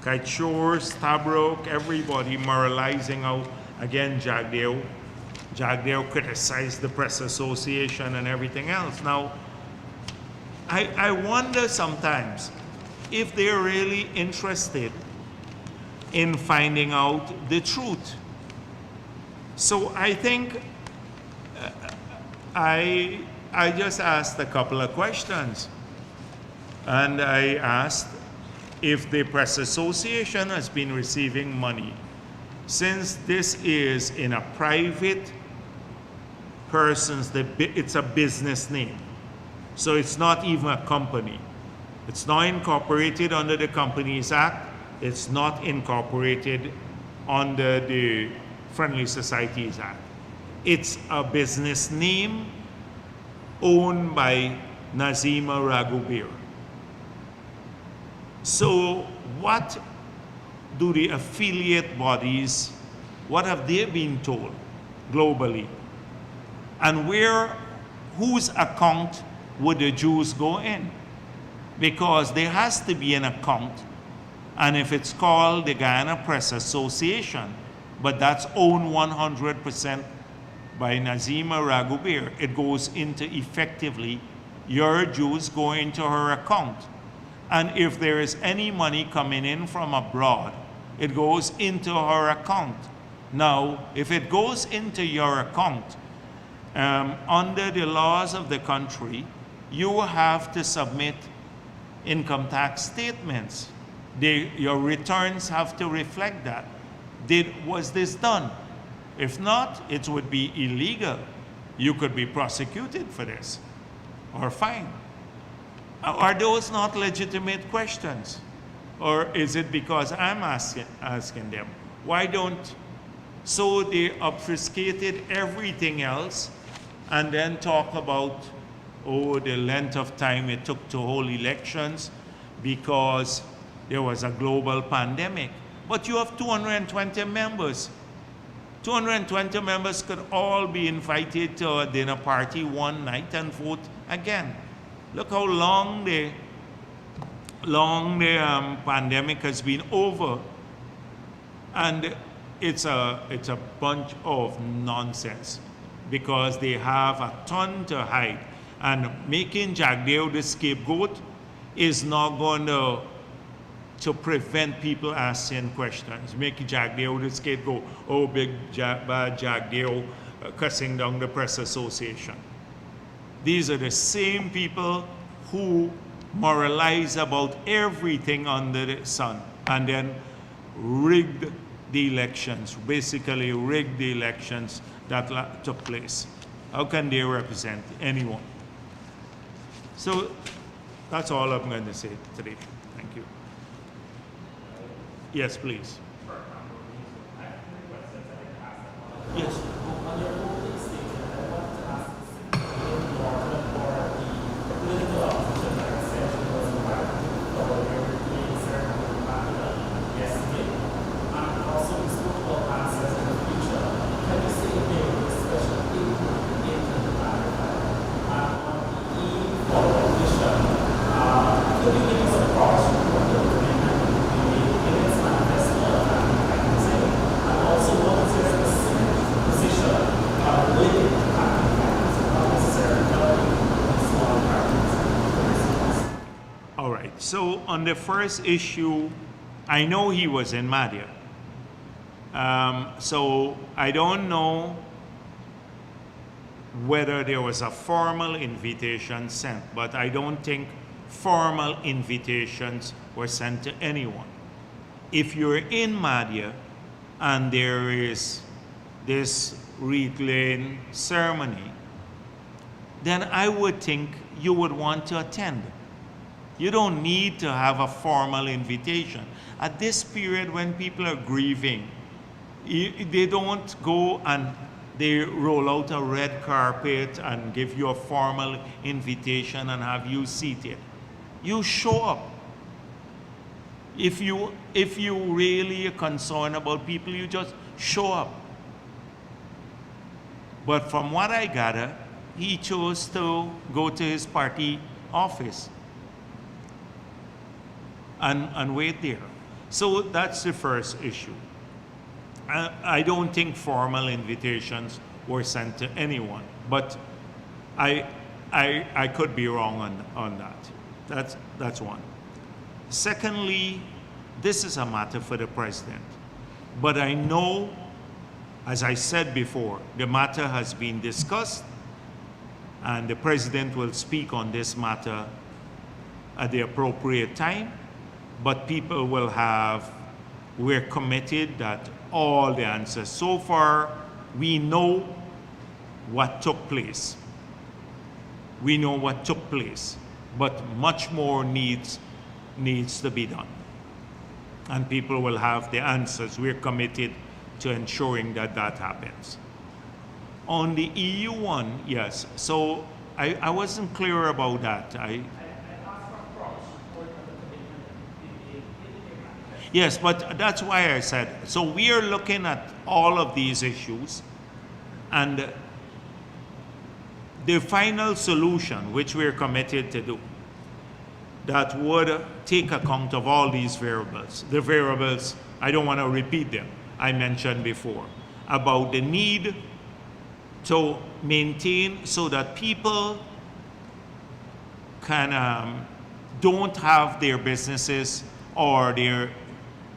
Kite Shores, Stabroek, everybody moralizing out again Jagdeo. Jagdeo criticized the Press Association and everything else. Now, I wonder sometimes if they're really interested in finding out the truth. So I think I just asked a couple of questions. And I asked if the Press Association has been receiving money. Since this is in a private person's, it's a business name. So it's not even a company. It's not incorporated under the Companies Act. It's not incorporated under the Friendly Societies Act. It's a business name owned by Nazima Raghubir. So what do the affiliate bodies, what have they been told globally? And whose account would the Jews go in? Because there has to be an account, and if it's called the Guyana Press Association, but that's owned 100% by Nazima Raghubir, it goes into effectively your Jews go into her account. And if there is any money coming in from abroad, it goes into her account. Now, if it goes into your account, under the laws of the country, you have to submit income tax statements. Your returns have to reflect that. Was this done? If not, it would be illegal. You could be prosecuted for this or fined. Are those not legitimate questions? Or is it because I'm asking them? Why don't? So they obfuscated everything else and then talk about, the length of time it took to hold elections because there was a global pandemic. But you have 220 members. 220 members could all be invited to a dinner party one night and vote again. Look how long the pandemic has been over. And it's a bunch of nonsense, because they have a ton to hide. And making Jagdeo the scapegoat is not going to prevent people asking questions. Making Jagdeo the scapegoat, oh, bad Jagdeo cussing down the Press Association. These are the same people who moralize about everything under the sun and then rigged the elections, basically rigged the elections that took place. How can they represent anyone? So that's all I'm going to say today. Thank you. Yes, please. Yes. So on the first issue, I know he was in Madhya. So I don't know whether there was a formal invitation sent, but I don't think formal invitations were sent to anyone. If you're in Madhya and there is this wreath-laying ceremony, then I would think you would want to attend. You don't need to have a formal invitation. At this period when people are grieving, they don't go and they roll out a red carpet and give you a formal invitation and have you seated. You show up. If you really are concerned about people, you just show up. But from what I gather, he chose to go to his party office and wait there. So that's the first issue. I don't think formal invitations were sent to anyone, but I could be wrong on that. That's one. Secondly, this is a matter for the president. But I know, as I said before, the matter has been discussed and the president will speak on this matter at the appropriate time. But people will we're committed that all the answers. So far, we know what took place. We know what took place, but much more needs to be done. And people will have the answers. We're committed to ensuring that that happens. On the EU one, yes. So I wasn't clear about that. Yes, but that's why I said, so we are looking at all of these issues, and the final solution, which we're committed to do, that would take account of all these variables. The variables, I don't want to repeat them, I mentioned before, about the need to maintain so that people can don't have their businesses or their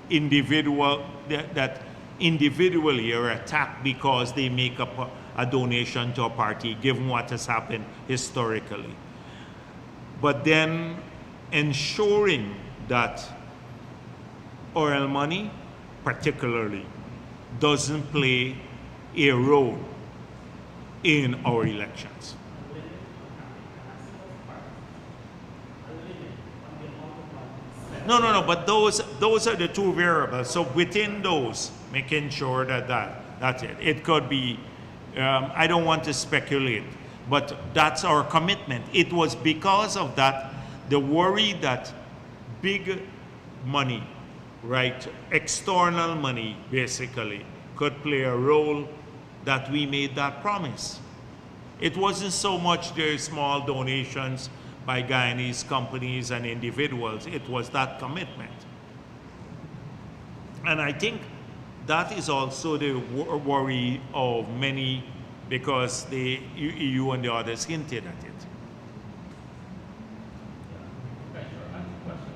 that individually are attacked because they make up a donation to a party, given what has happened historically. But then ensuring that oil money, particularly, doesn't play a role in our elections. No, but those are the two variables. So within those, making sure that's it. It could be, I don't want to speculate, but that's our commitment. It was because of that, the worry that big money, right, external money basically, could play a role that we made that promise. It wasn't so much the small donations by Guyanese companies and individuals, it was that commitment. And I think that is also the worry of many because the EU and the others hinted at it. Okay, sure. I have a question.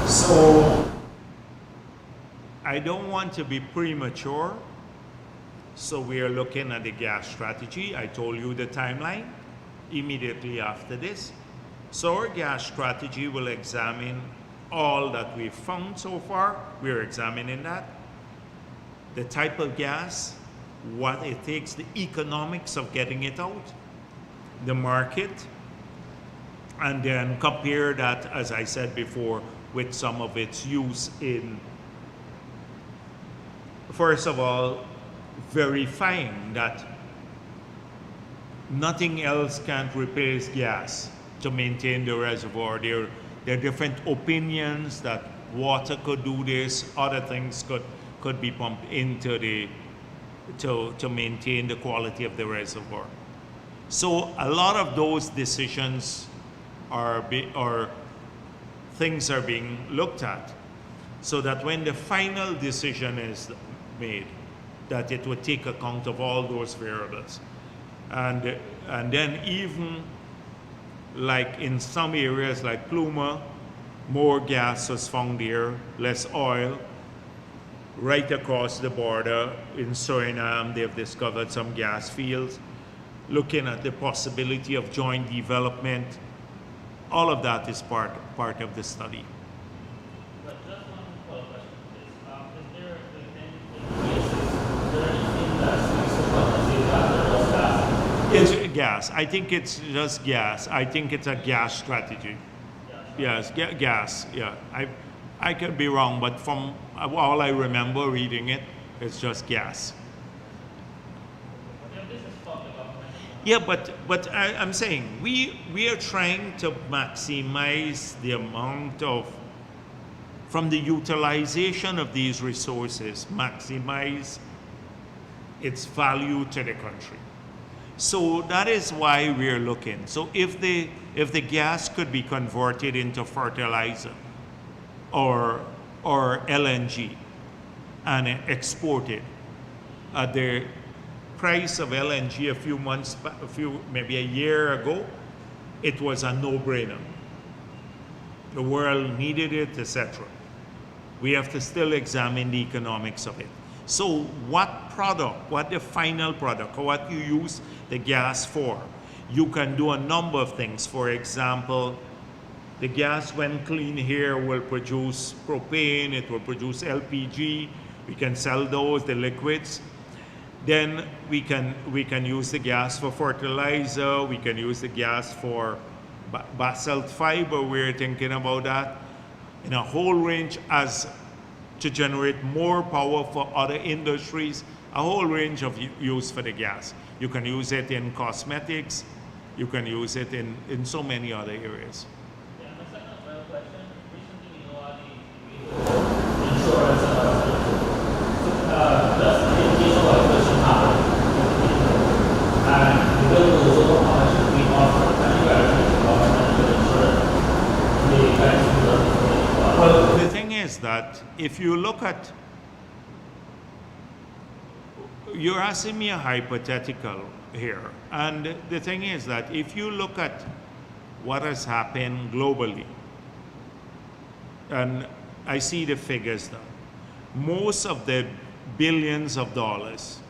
So I don't want to be premature. So we are looking at the gas strategy. I told you the timeline immediately after this. So our gas strategy will examine all that we've found so far. We're examining that. The type of gas, what it takes, the economics of getting it out, the market, and then compare that, as I said before, with some of its use in, first of all, verifying that nothing else can replace gas to maintain the reservoir. There are different opinions that water could do this, other things could be pumped into the to maintain the quality of the reservoir. So a lot of those decisions or things are being looked at, so that when the final decision is made, that it would take account of all those variables. And then even like in some areas like Pluma, more gas was found there, less oil. Right across the border in Suriname, they've discovered some gas fields, looking at the possibility of joint development. All of that is part of the study. But just one follow-up question, please. Is there anything that's used It's gas. I think it's just gas. I think it's a gas strategy. Yes, gas. Yeah, I could be wrong, but from all I remember reading it, it's just gas. This is from the government. Yeah, but I'm saying we are trying to maximize the amount of, from the utilization of these resources, maximize its value to the country. So that is why we're looking. So if the gas could be converted into fertilizer or LNG and exported at the price of LNG maybe a year ago, it was a no-brainer. The world needed it, etc. We have to still examine the economics of it. So what the final product, or what you use the gas for, you can do a number of things. For example, the gas, when clean here, will produce propane, it will produce LPG. We can sell those, the liquids. Then we can use the gas for fertilizer, we can use the gas for basalt fiber, we're thinking about that, in a whole range as to generate more power for other industries, a whole range of use for the gas. You can use it in cosmetics, you can use it in so many other areas. Yeah, my second question. Recently, we know all the insurance does in case of acquisition happen, and the bill goes over how much we offer, and you guys offer the insurance. Well, the thing is that if you look at, you're asking me a hypothetical here, and the thing is that if you look at what has happened globally, and I see the figures now, most of the billions of dollars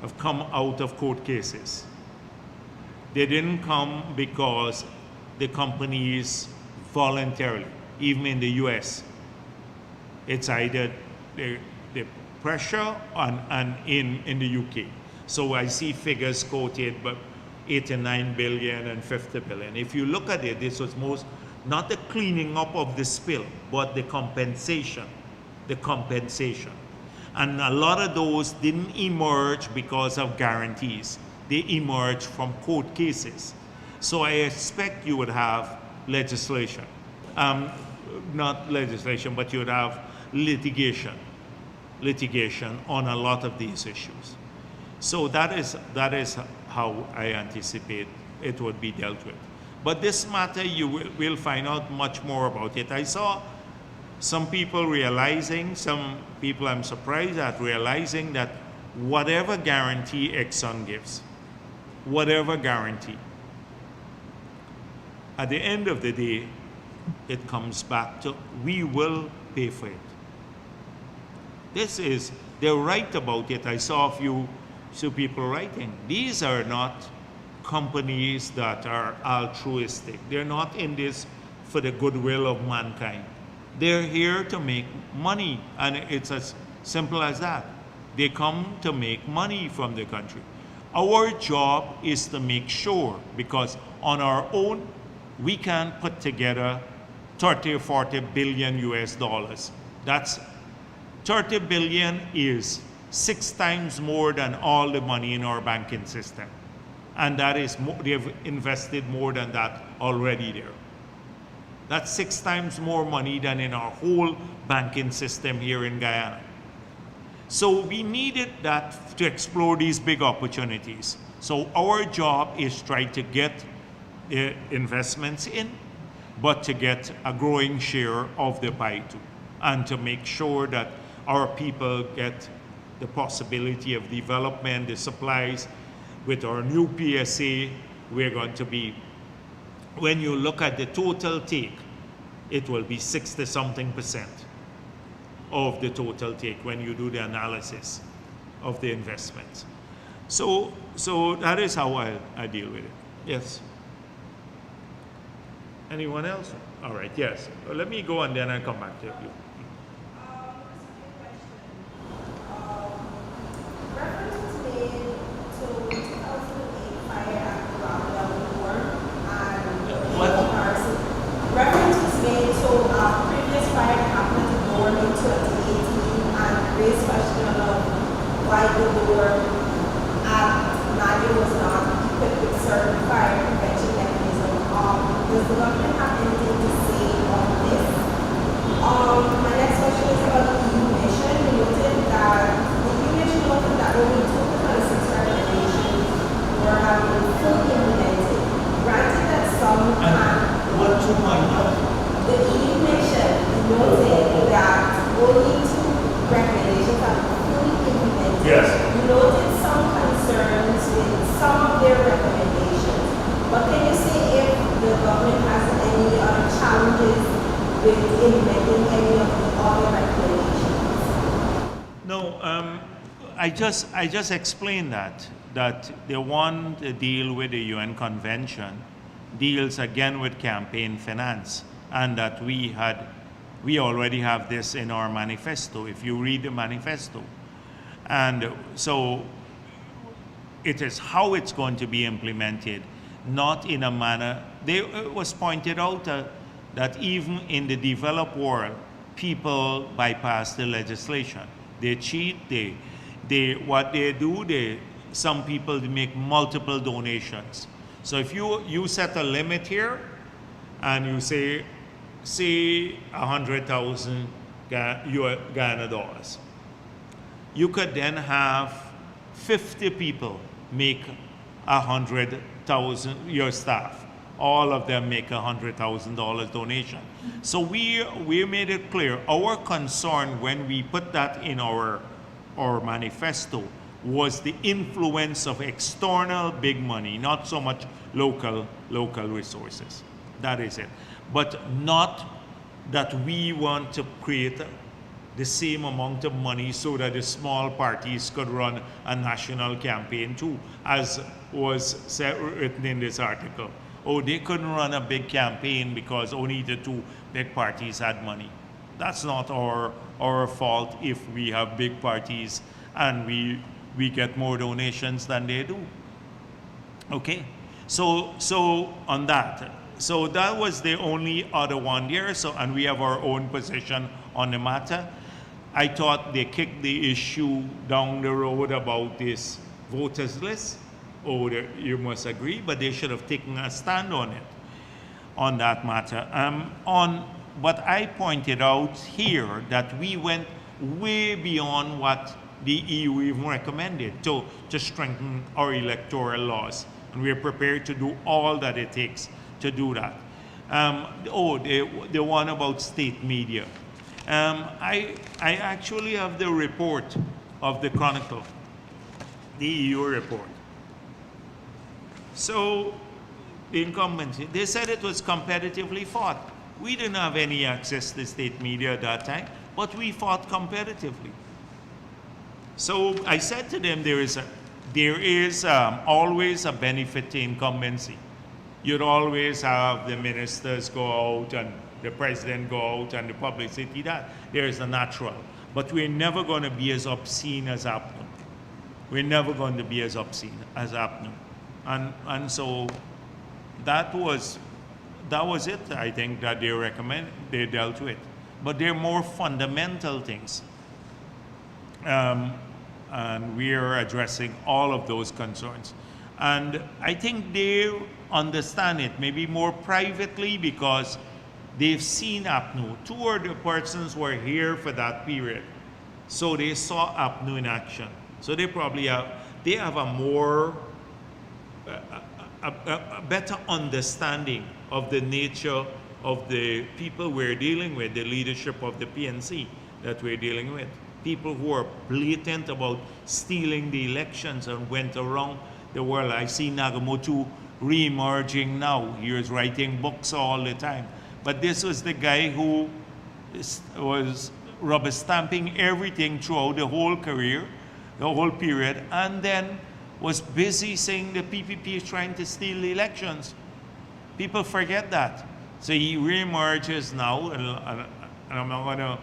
have come out of court cases. They didn't come because the companies voluntarily, even in the US, it's either the pressure and in the UK. So I see figures quoted, but 89 billion and 50 billion. If you look at it, this was not the cleaning up of the spill, but the compensation. And a lot of those didn't emerge because of guarantees. they emerge from court cases. So I expect you would have legislation. Not legislation, but you would have litigation on a lot of these issues. So that is how I anticipate it would be dealt with. But this matter, you will find out much more about it. I saw some people realizing, some people I'm surprised at realizing that whatever guarantee Exxon gives, whatever guarantee, at the end of the day, it comes back to we will pay for it. They're right about it. I saw a few people writing. These are not companies that are altruistic. They're not in this for the goodwill of mankind. They're here to make money, and it's as simple as that. They come to make money from the country. Our job is to make sure, because on our own, we can put together 30 or 40 billion US dollars. That's 30 billion is 6 times more than all the money in our banking system. And that is more, they've invested more than that already there. That's 6 times more money than in our whole banking system here in Guyana. So we needed that to explore these big opportunities. So our job is try to get investments in, but to get a growing share of the pie too, and to make sure that our people get the possibility of development, the supplies. With our new PSA, we're going to be, when you look at the total take, it will be 60-something% of the total take when you do the analysis of the investments. So that is how I deal with it. Yes. Anyone else? All right, yes. Well, let me go and then I'll come back to you. I just explained that the one to deal with the UN Convention deals again with campaign finance, and that we already have this in our manifesto, if you read the manifesto. And so it is how it's going to be implemented, not in a manner, it was pointed out that even in the developed world, people bypass the legislation. They cheat, what they do, some people make multiple donations. So if you set a limit here, and you say 100,000 Guyana dollars, you could then have 50 people make 100,000, your staff, all of them make $100,000 donation. So we made it clear, our concern when we put that in our manifesto was the influence of external big money, not so much local resources. That is it. But not that we want to create the same amount of money so that the small parties could run a national campaign too, as was written in this article. Oh, they couldn't run a big campaign because only the 2 big parties had money. That's not our fault if we have big parties and we get more donations than they do. Okay, so on that. So that was the only other one there. So, and we have our own position on the matter. I thought they kicked the issue down the road about this voters list. oh, you must agree, but they should have taken a stand on it, on that matter. But I pointed out here that we went way beyond what the EU even recommended to strengthen our electoral laws. And we're prepared to do all that it takes to do that. The one about state media. I actually have the report of the Chronicle, the EU report. So, the incumbency, they said it was competitively fought. We didn't have any access to state media at that time, but we fought competitively. So I said to them, there is always a benefit to incumbency. You'd always have the ministers go out and the president go out and the publicity, that there is a natural. But we're never going to be as obscene as Apnum. We're never going to be as obscene as Apnum. And so that was it, I think, that they dealt with. But they're more fundamental things. And we are addressing all of those concerns. And I think they understand it, maybe more privately, because they've seen APNU. Two of the persons were here for that period. So they saw APNU in action. So they probably have a more, a better understanding of the nature of the people we're dealing with, the leadership of the PNC that we're dealing with. People who are blatant about stealing the elections and went around the world. I see Nagamoto re-emerging now. He was writing books all the time. But this was the guy who was rubber stamping everything throughout the whole career, the whole period, and then was busy saying the PPP is trying to steal the elections. People forget that. So he re-emerges now, and I'm not going to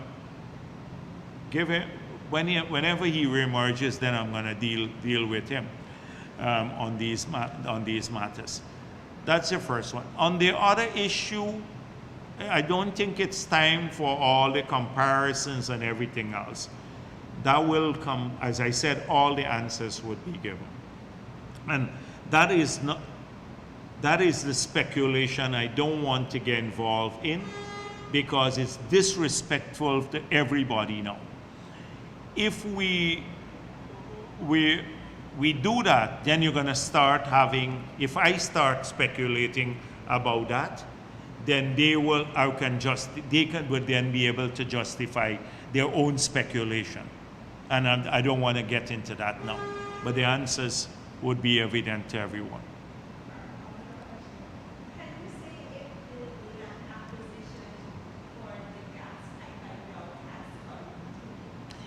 give him, whenever he re-emerges, then I'm going to deal with him on these matters. That's the first one. On the other issue, I don't think it's time for all the comparisons and everything else. That will come, as I said, all the answers would be given. And that is the speculation I don't want to get involved in, because it's disrespectful to everybody now. If we do that, then you're going to start having, if I start speculating about that, then they would then be able to justify their own speculation. And I don't want to get into that now. But the answers would be evident to everyone. Can you say if the land acquisition for the gas pipeline route has come?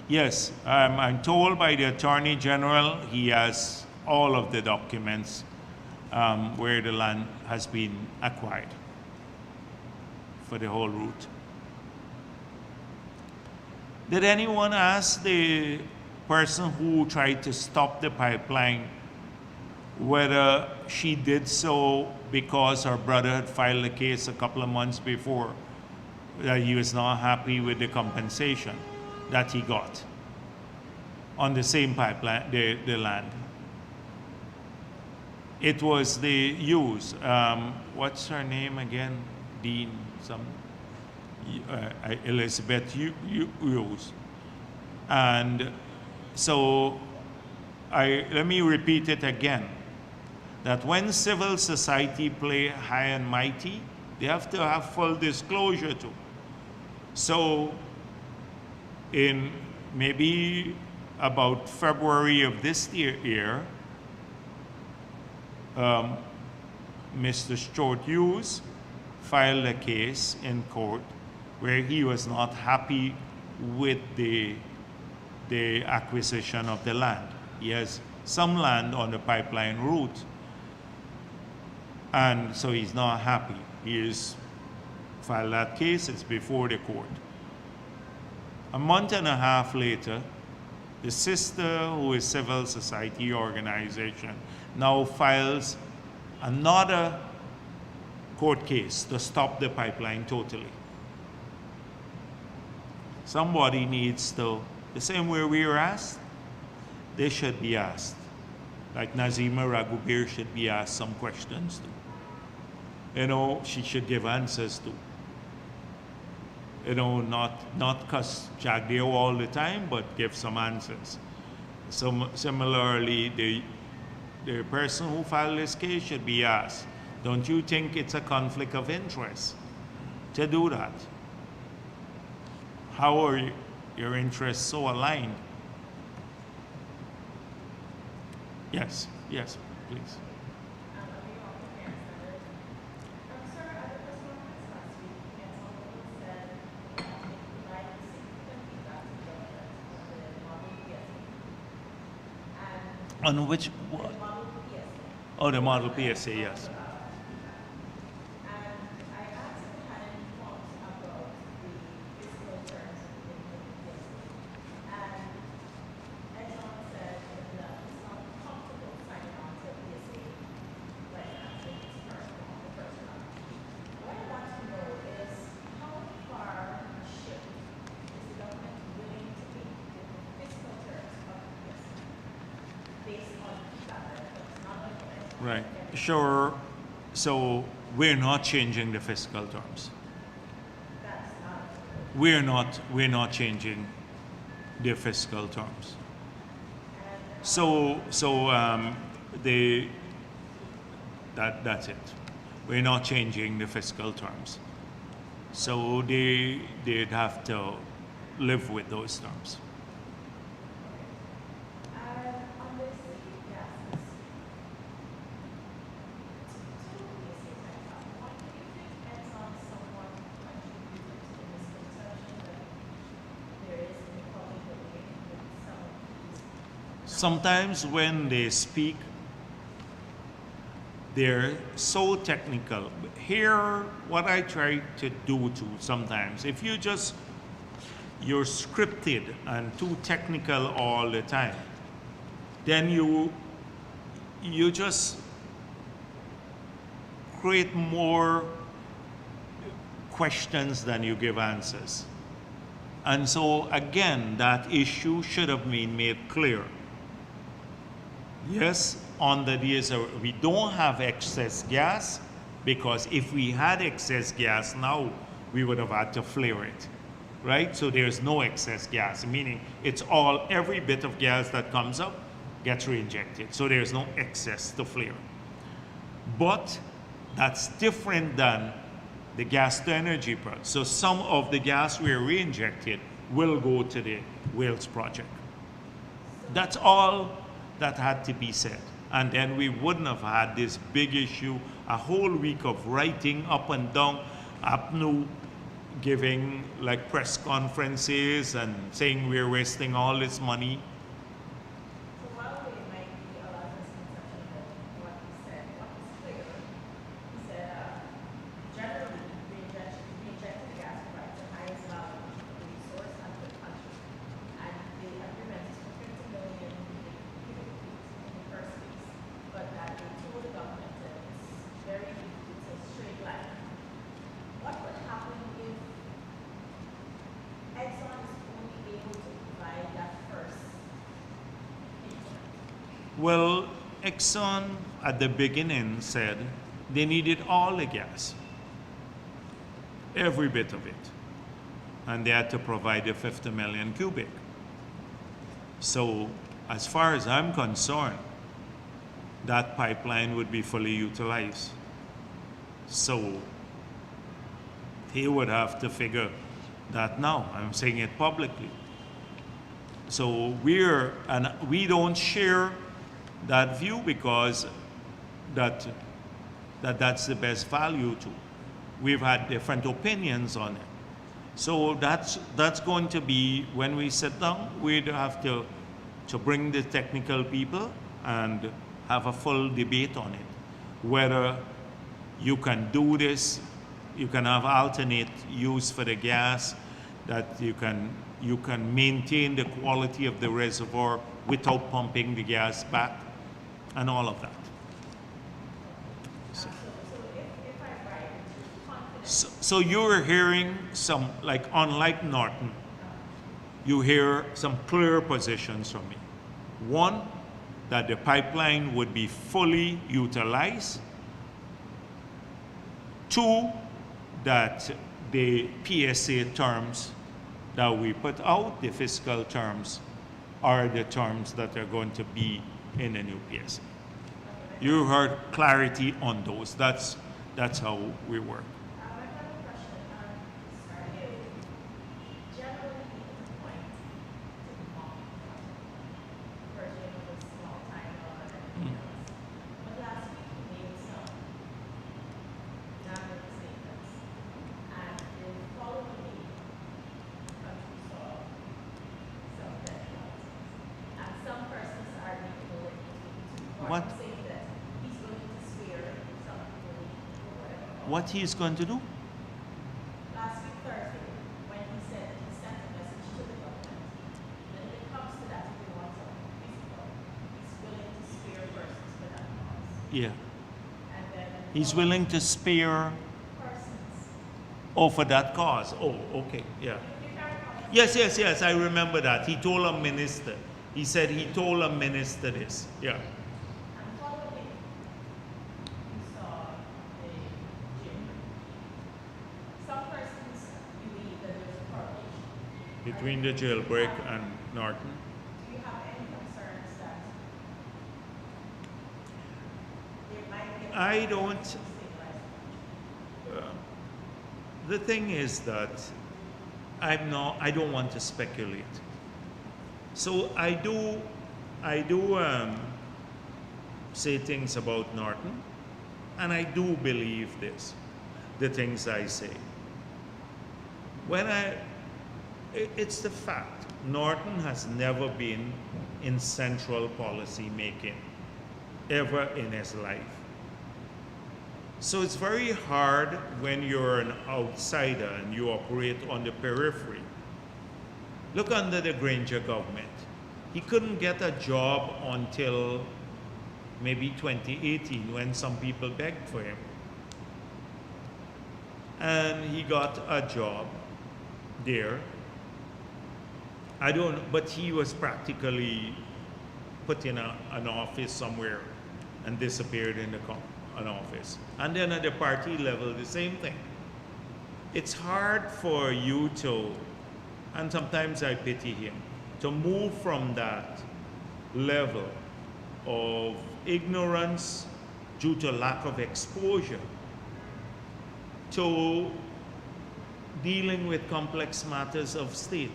Yes, I'm told by the Attorney General he has all of the documents where the land has been acquired for the whole route. Did anyone ask the person who tried to stop the pipeline whether she did so because her brother had filed a case a couple of months before that he was not happy with the compensation that he got on the same pipeline, the land? It was the use. What's her name again? Dean, Elizabeth Hughes. And so let me repeat it again, that when civil society play high and mighty, they have to have full disclosure too. So in maybe about February of this year, Mr. Stuart Hughes filed a case in court where he was not happy with the acquisition of the land. He has some land on the pipeline route, and so he's not happy. He has filed that case, it's before the court. A month and a half later, the sister, who is civil society organization, now files another court case to stop the pipeline totally. Somebody needs to, the same way we were asked, they should be asked. Like Nazima Raghubir should be asked some questions too. You know, she should give answers too. You know, not cuss Jagdeo all the time, but give some answers. Similarly, the person who filed this case should be asked, don't you think it's a conflict of interest to do that? How are your interests so aligned? Yes, yes, please. On which what? Oh, the model PSA, yes. Right. Sure. So we're not changing the fiscal terms. We're not changing the fiscal terms. That's it. We're not changing the fiscal terms. So they'd have to live with those terms. Sometimes when they speak, they're so technical. Here, what I try to do too sometimes, if you're scripted and too technical all the time, then you just create more questions than you give answers. And so again, that issue should have been made clear. Yes, on the diesel, we don't have excess gas, because if we had excess gas now, we would have had to flare it, right? So there's no excess gas, meaning it's every bit of gas that comes up gets reinjected. So there's no excess to flare. But that's different than the gas to energy project. So some of the gas we're reinjected will go to the Wales project. That's all that had to be said. And then we wouldn't have had this big issue, a whole week of writing up and down, APNU giving like press conferences and saying we're wasting all this money. So while there might be a lot of misconception about what he said, what was clear, he said generally reinjected gas provides the highest value to the resource and to the country. And the agreement is for 50 million cubic feet in the first phase, but that they told the government that it's a straight line. What would happen if Exxon is only able to provide that first increment? Well, Exxon at the beginning said they needed all the gas, every bit of it. And they had to provide the 50 million cubic. So as far as I'm concerned, that pipeline would be fully utilized. So he would have to figure that now. I'm saying it publicly. So we don't share that view, because that's the best value too. We've had different opinions on it. So that's going to be, when we sit down, we'd have to bring the technical people and have a full debate on it. Whether you can do this, you can have alternate use for the gas, that you can maintain the quality of the reservoir without pumping the gas back, and all of that. So you're hearing some, like unlike Norton, you hear some clear positions from me. One, that the pipeline would be fully utilized. Two, that the PSA terms that we put out, the fiscal terms, are the terms that are going to be in the new PSA. You heard clarity on those. That's how we work. My final question, are you generally the point to mock version of a small time or anything else? But last week you made some non-written statements, and the following week, the country saw some death penalties. And some persons are being willing to What? saying that he's going to spare some people or whatever. What he is going to do? Last week Thursday, when he said that he sent a message to the government, that if it comes to that, if he wants something physical, he's willing to spare persons for that cause. Yeah. And then He's willing to spare persons. for that cause. Oh, okay, yeah. Yes, I remember that. He told a minister. He said he told a minister this. Yeah. And following, you saw the gym. Some persons believe that there's a correlation. Between the jailbreak and Norton. Do you have any concerns that there might be a I don't. stabilized The thing is that I don't want to speculate. So I do say things about Norton, and I do believe the things I say. It's the fact, Norton has never been in central policy making, ever in his life. So it's very hard when you're an outsider and you operate on the periphery. Look under the Granger government. He couldn't get a job until maybe 2018 when some people begged for him. And he got a job there. But he was practically put in an office somewhere and disappeared in an office. And then at the party level, the same thing. It's hard for you to, and sometimes I pity him, to move from that level of ignorance due to lack of exposure to dealing with complex matters of state.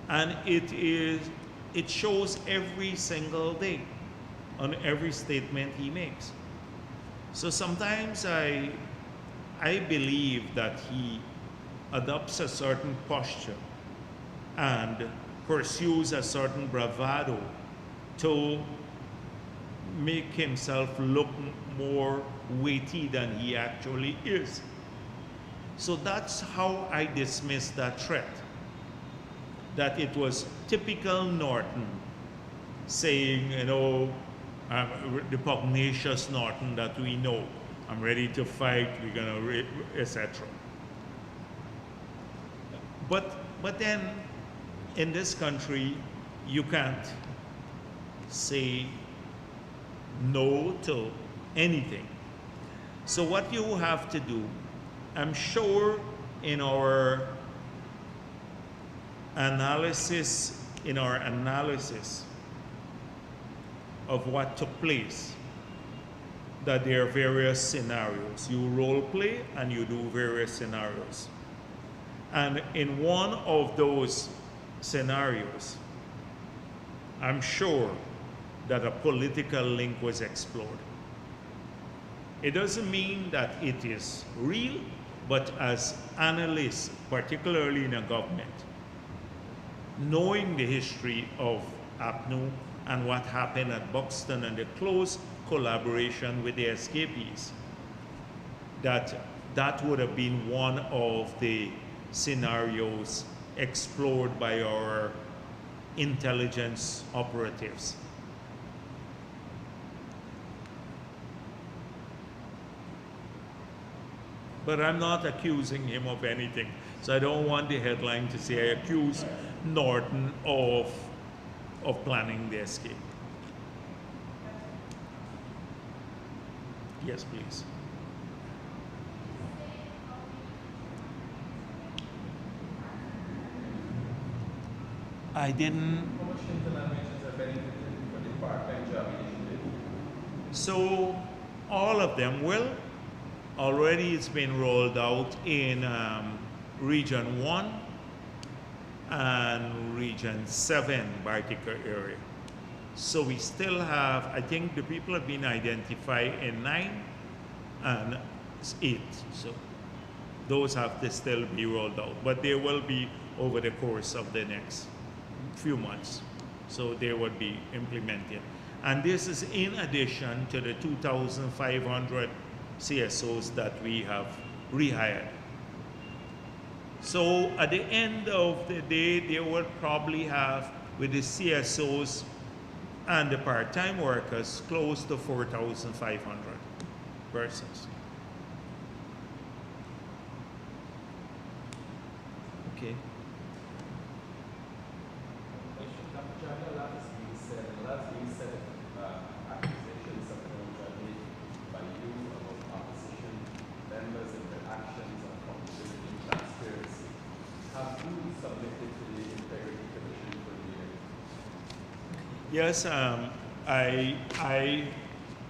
And it shows every single day on every statement he makes. So sometimes I believe that he adopts a certain posture and pursues a certain bravado to make himself look more weighty than he actually is. So that's how I dismiss that threat. That it was typical Norton saying, the pugnacious Norton that we know, I'm ready to fight, we're gonna, etc. But then, in this country, you can't say no to anything. So what you have to do, I'm sure in our analysis of what took place, that there are various scenarios. You role play and you do various scenarios. And in one of those scenarios, I'm sure that a political link was explored. It doesn't mean that it is real, but as analysts, particularly in a government, knowing the history of APNU and what happened at Buxton and the close collaboration with the escapees, that would have been one of the scenarios explored by our intelligence operatives. But I'm not accusing him of anything. So I don't want the headline to say I accuse Norton of of planning the escape. Yes, please. I didn't. How much internal mentions are benefited for the part-time job initiative? So all of them will. Already it's been rolled out in Region 1 and Region 7 Bartica area. So we still have, I think the people have been identified in 9 and 8. So those have to still be rolled out. But they will be over the course of the next few months. So they will be implemented. And this is in addition to the 2,500 CSOs that we have rehired. So at the end of the day, they will probably have, with the CSOs and the part-time workers, close to 4,500 persons. Okay. Dr. Jagdeo, a lot is being said, and a lot is being said accusations of made by you about opposition members and their actions on accountability and transparency. Have you submitted to the Integrity Commission for the year? Yes,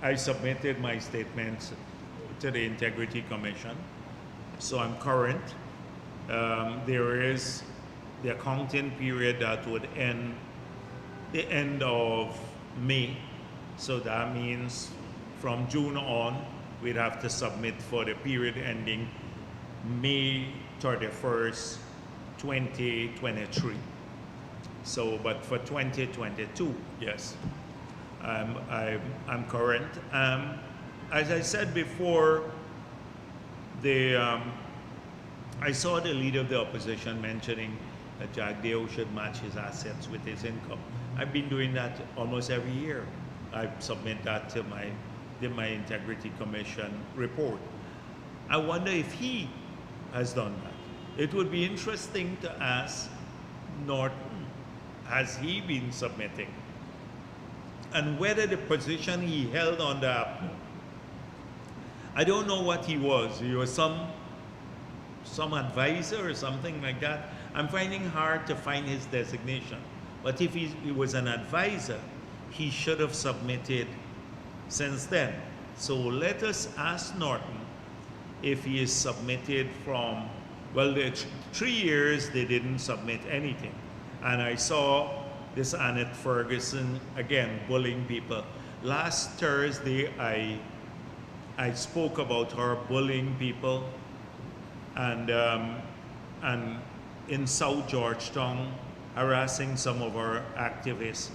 I submitted my statements to the Integrity Commission, so I'm current. There is the accounting period that would end the end of May, so that means from June on, we'd have to submit for the period ending May 31st, 2023. So, but for 2022, yes, I'm current. As I said before, I saw the leader of the opposition mentioning that Jagdeo should match his assets with his income. I've been doing that almost every year. I submit that to my Integrity Commission report. I wonder if he has done that. It would be interesting to ask Norton, has he been submitting? And whether the position he held on the APNO, I don't know what he was. He was some advisor or something like that. I'm finding hard to find his designation. But if he was an advisor, he should have submitted since then. So let us ask Norton if he is submitted from, well, the 3 years they didn't submit anything. And I saw this Annette Ferguson, again, bullying people. Last Thursday, I spoke about her bullying people and in South Georgetown, harassing some of our activists.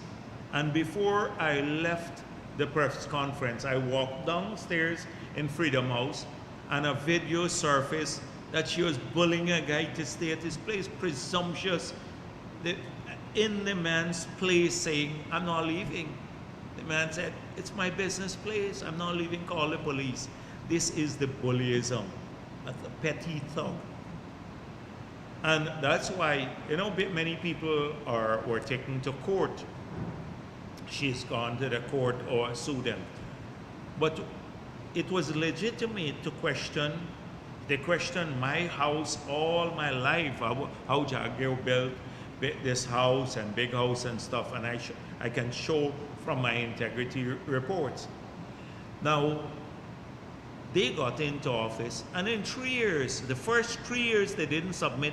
And before I left the press conference, I walked downstairs in Freedom House and a video surfaced that she was bullying a guy to stay at his place, presumptuous, in the man's place, saying, I'm not leaving. The man said, it's my business place, I'm not leaving, call the police. This is the bullyism, that's a petty thug. And that's why, you know, many people were taken to court. She's gone to the court or sued them. But it was legitimate to question. They questioned my house all my life, how Jagdeo built this house and big house and stuff, and I can show from my integrity reports. Now, they got into office, and in 3 years, the first 3 years, they didn't submit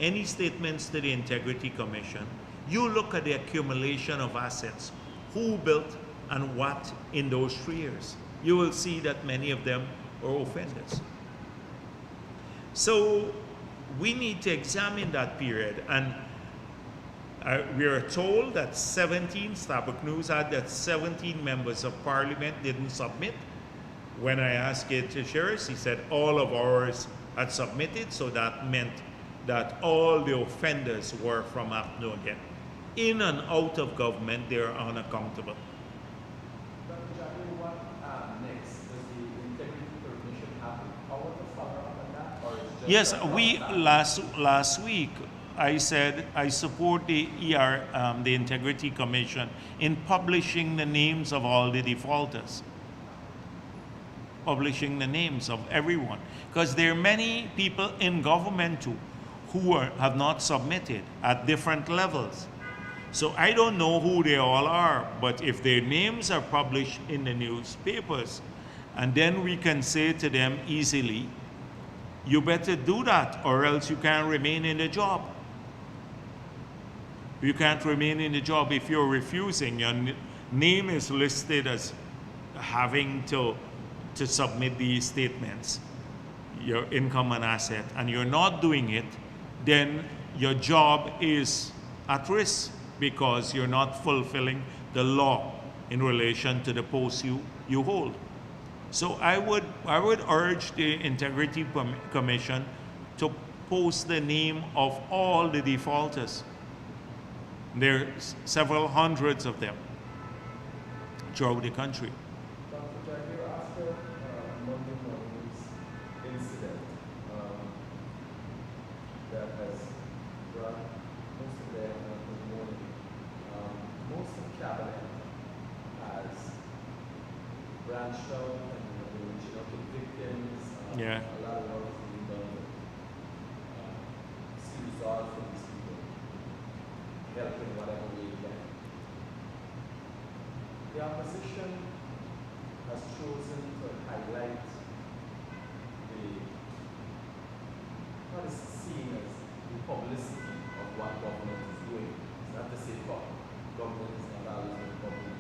any statements to the Integrity Commission. You look at the accumulation of assets, who built and what in those 3 years. You will see that many of them are offenders. So we need to examine that period, and we are told that 17, Starbuck News had that 17 members of parliament didn't submit. When I asked it to Sheriff, he said all of ours had submitted, so that meant that all the offenders were from APNO again. In and out of government, they are unaccountable. Dr. Jagdeo, what next? Does the Integrity Commission have the power to follow up on that? Or is just Yes, we last week I said I support the the Integrity Commission in publishing the names of all the defaulters, publishing the names of everyone, because there are many people in government too who have not submitted at different levels. So I don't know who they all are, but if their names are published in the newspapers, and then we can say to them easily, you better do that or else you can't remain in the job. You can't remain in the job if you're refusing. Your name is listed as having to submit these statements, your income and asset, and you're not doing it, then your job is at risk because you're not fulfilling the law in relation to the post you hold. So I would urge the Integrity Commission to post the name of all the defaulters. There are several hundreds of them throughout the country. Dr. Jagdeo, after Monday morning's incident that has brought most of them in the morning, most of Cabinet has branched out and reaching out to victims. Yeah. A lot of work is being done to see results from these people, help in whatever way you can. The opposition has chosen to highlight what is seen as the publicity of what government is doing. It's not to say government is not always in public.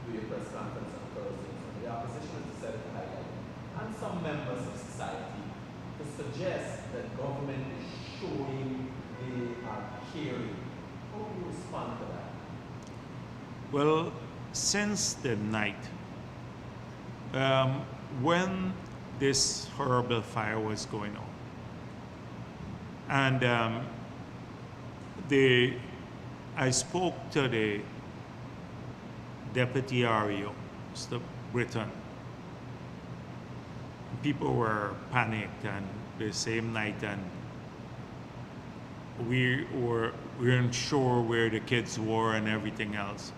Do your press conference on Thursday. So the opposition has decided to highlight, and some members of society, to suggest that government is showing they are caring. How do you respond to that? Well, since the night, when this horrible fire was going on, and I spoke to the Deputy REO, Mr. Britton. People were panicked, and the same night, and we weren't sure where the kids were and everything else.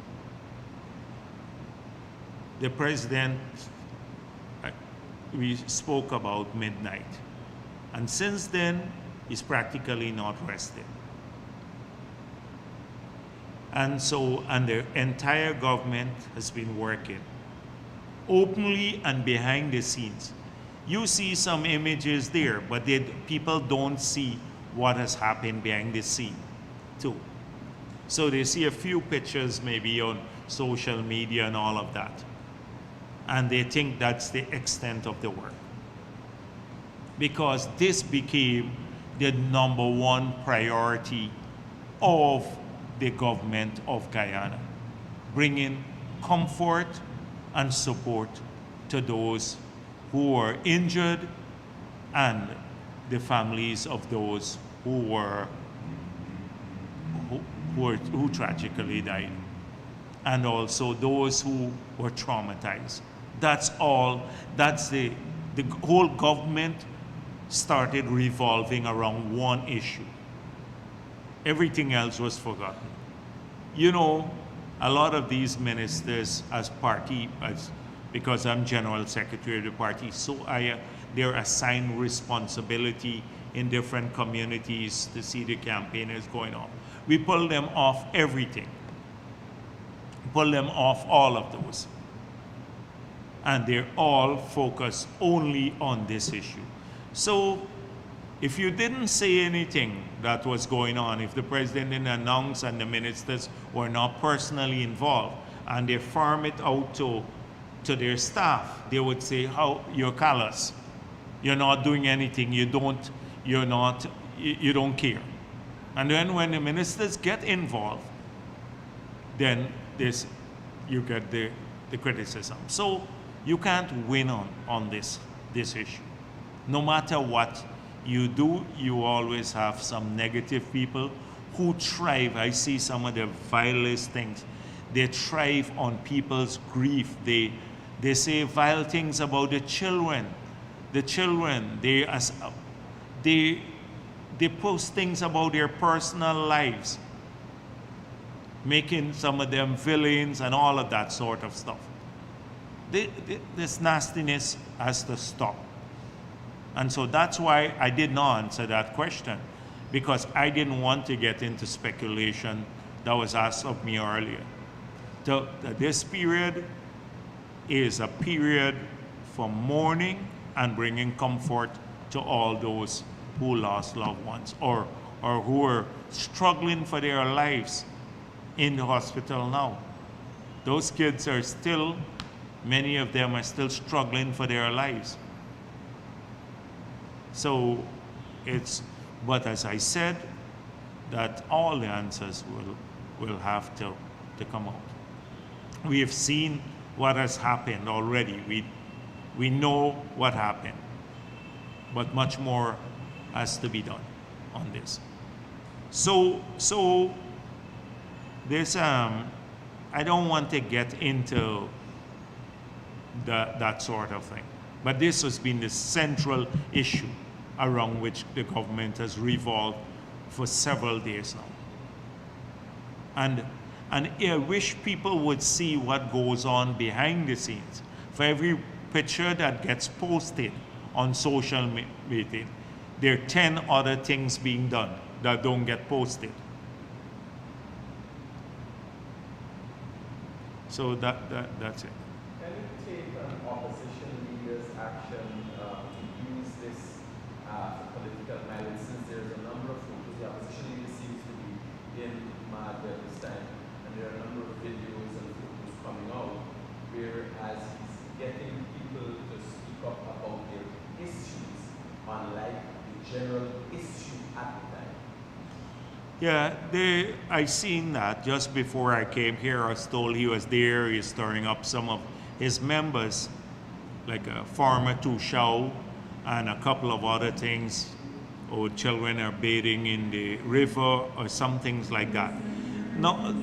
The president, we spoke about midnight, and since then he's practically not rested. And the entire government has been working openly and behind the scenes. You see some images there, but people don't see what has happened behind the scene too. So they see a few pictures maybe on social media and all of that, and they think that's the extent of the work. Because this became the #1 priority of the government of Guyana, bringing comfort and support to those who were injured and the families of those who tragically died, and also those who were traumatized. That's all. That's the whole government started revolving around one issue. Everything else was forgotten. You know, a lot of these ministers because I'm General Secretary of the party, so they're assigned responsibility in different communities to see the campaigners going on. We pull them off everything. Pull them off all of those. And they're all focused only on this issue. So if you didn't say anything that was going on, if the president didn't announce and the ministers were not personally involved, and they farm it out to their staff, they would say, "How you're callous, you're not doing anything, you don't care." And then when the ministers get involved, then you get the criticism. So you can't win on this issue. No matter what you do, you always have some negative people who thrive. I see some of the vilest things. They thrive on people's grief. They say vile things about the children. The children, they post things about their personal lives, making some of them villains and all of that sort of stuff. This nastiness has to stop. And so that's why I did not answer that question, because I didn't want to get into speculation that was asked of me earlier. So this period is a period for mourning and bringing comfort to all those who lost loved ones or who are struggling for their lives in the hospital now. Those kids are still, many of them are still struggling for their lives. So but as I said, that all the answers will have to come out. We have seen what has happened already. We know what happened, but much more has to be done on this. So this I don't want to get into that sort of thing, but this has been the central issue around which the government has revolved for several days now. And I wish people would see what goes on behind the scenes. For every picture that gets posted on social media, there are 10 other things being done that don't get posted. So that's it. Can you take an opposition leader's action to use this for political mileage, since there's a number of photos the opposition leader seems to be in Mad at this time, and there are a number of videos and photos coming out, whereas he's getting people to speak up about their issues, unlike the general issue at the time. Yeah, I seen that just before I came here. I was told he was there. He's stirring up some of his members, like a farmer to show, and a couple of other things. Or children are bathing in the river, or some things like that. No,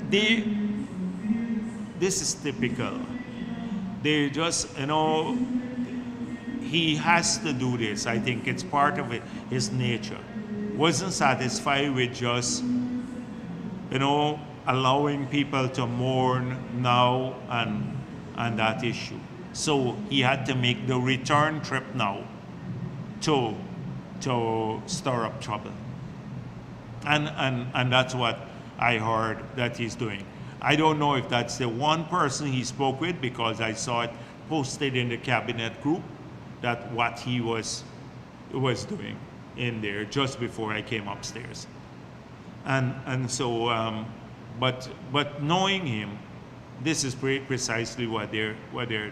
this is typical. They just, he has to do this. I think it's part of his nature. Wasn't satisfied with just, allowing people to mourn now and that issue. So he had to make the return trip now to stir up trouble. And that's what I heard that he's doing. I don't know if that's the one person he spoke with, because I saw it posted in the cabinet group that what he was doing in there just before I came upstairs. And so, but knowing him, this is precisely what they do.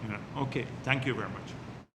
Yeah. Okay, thank you very much.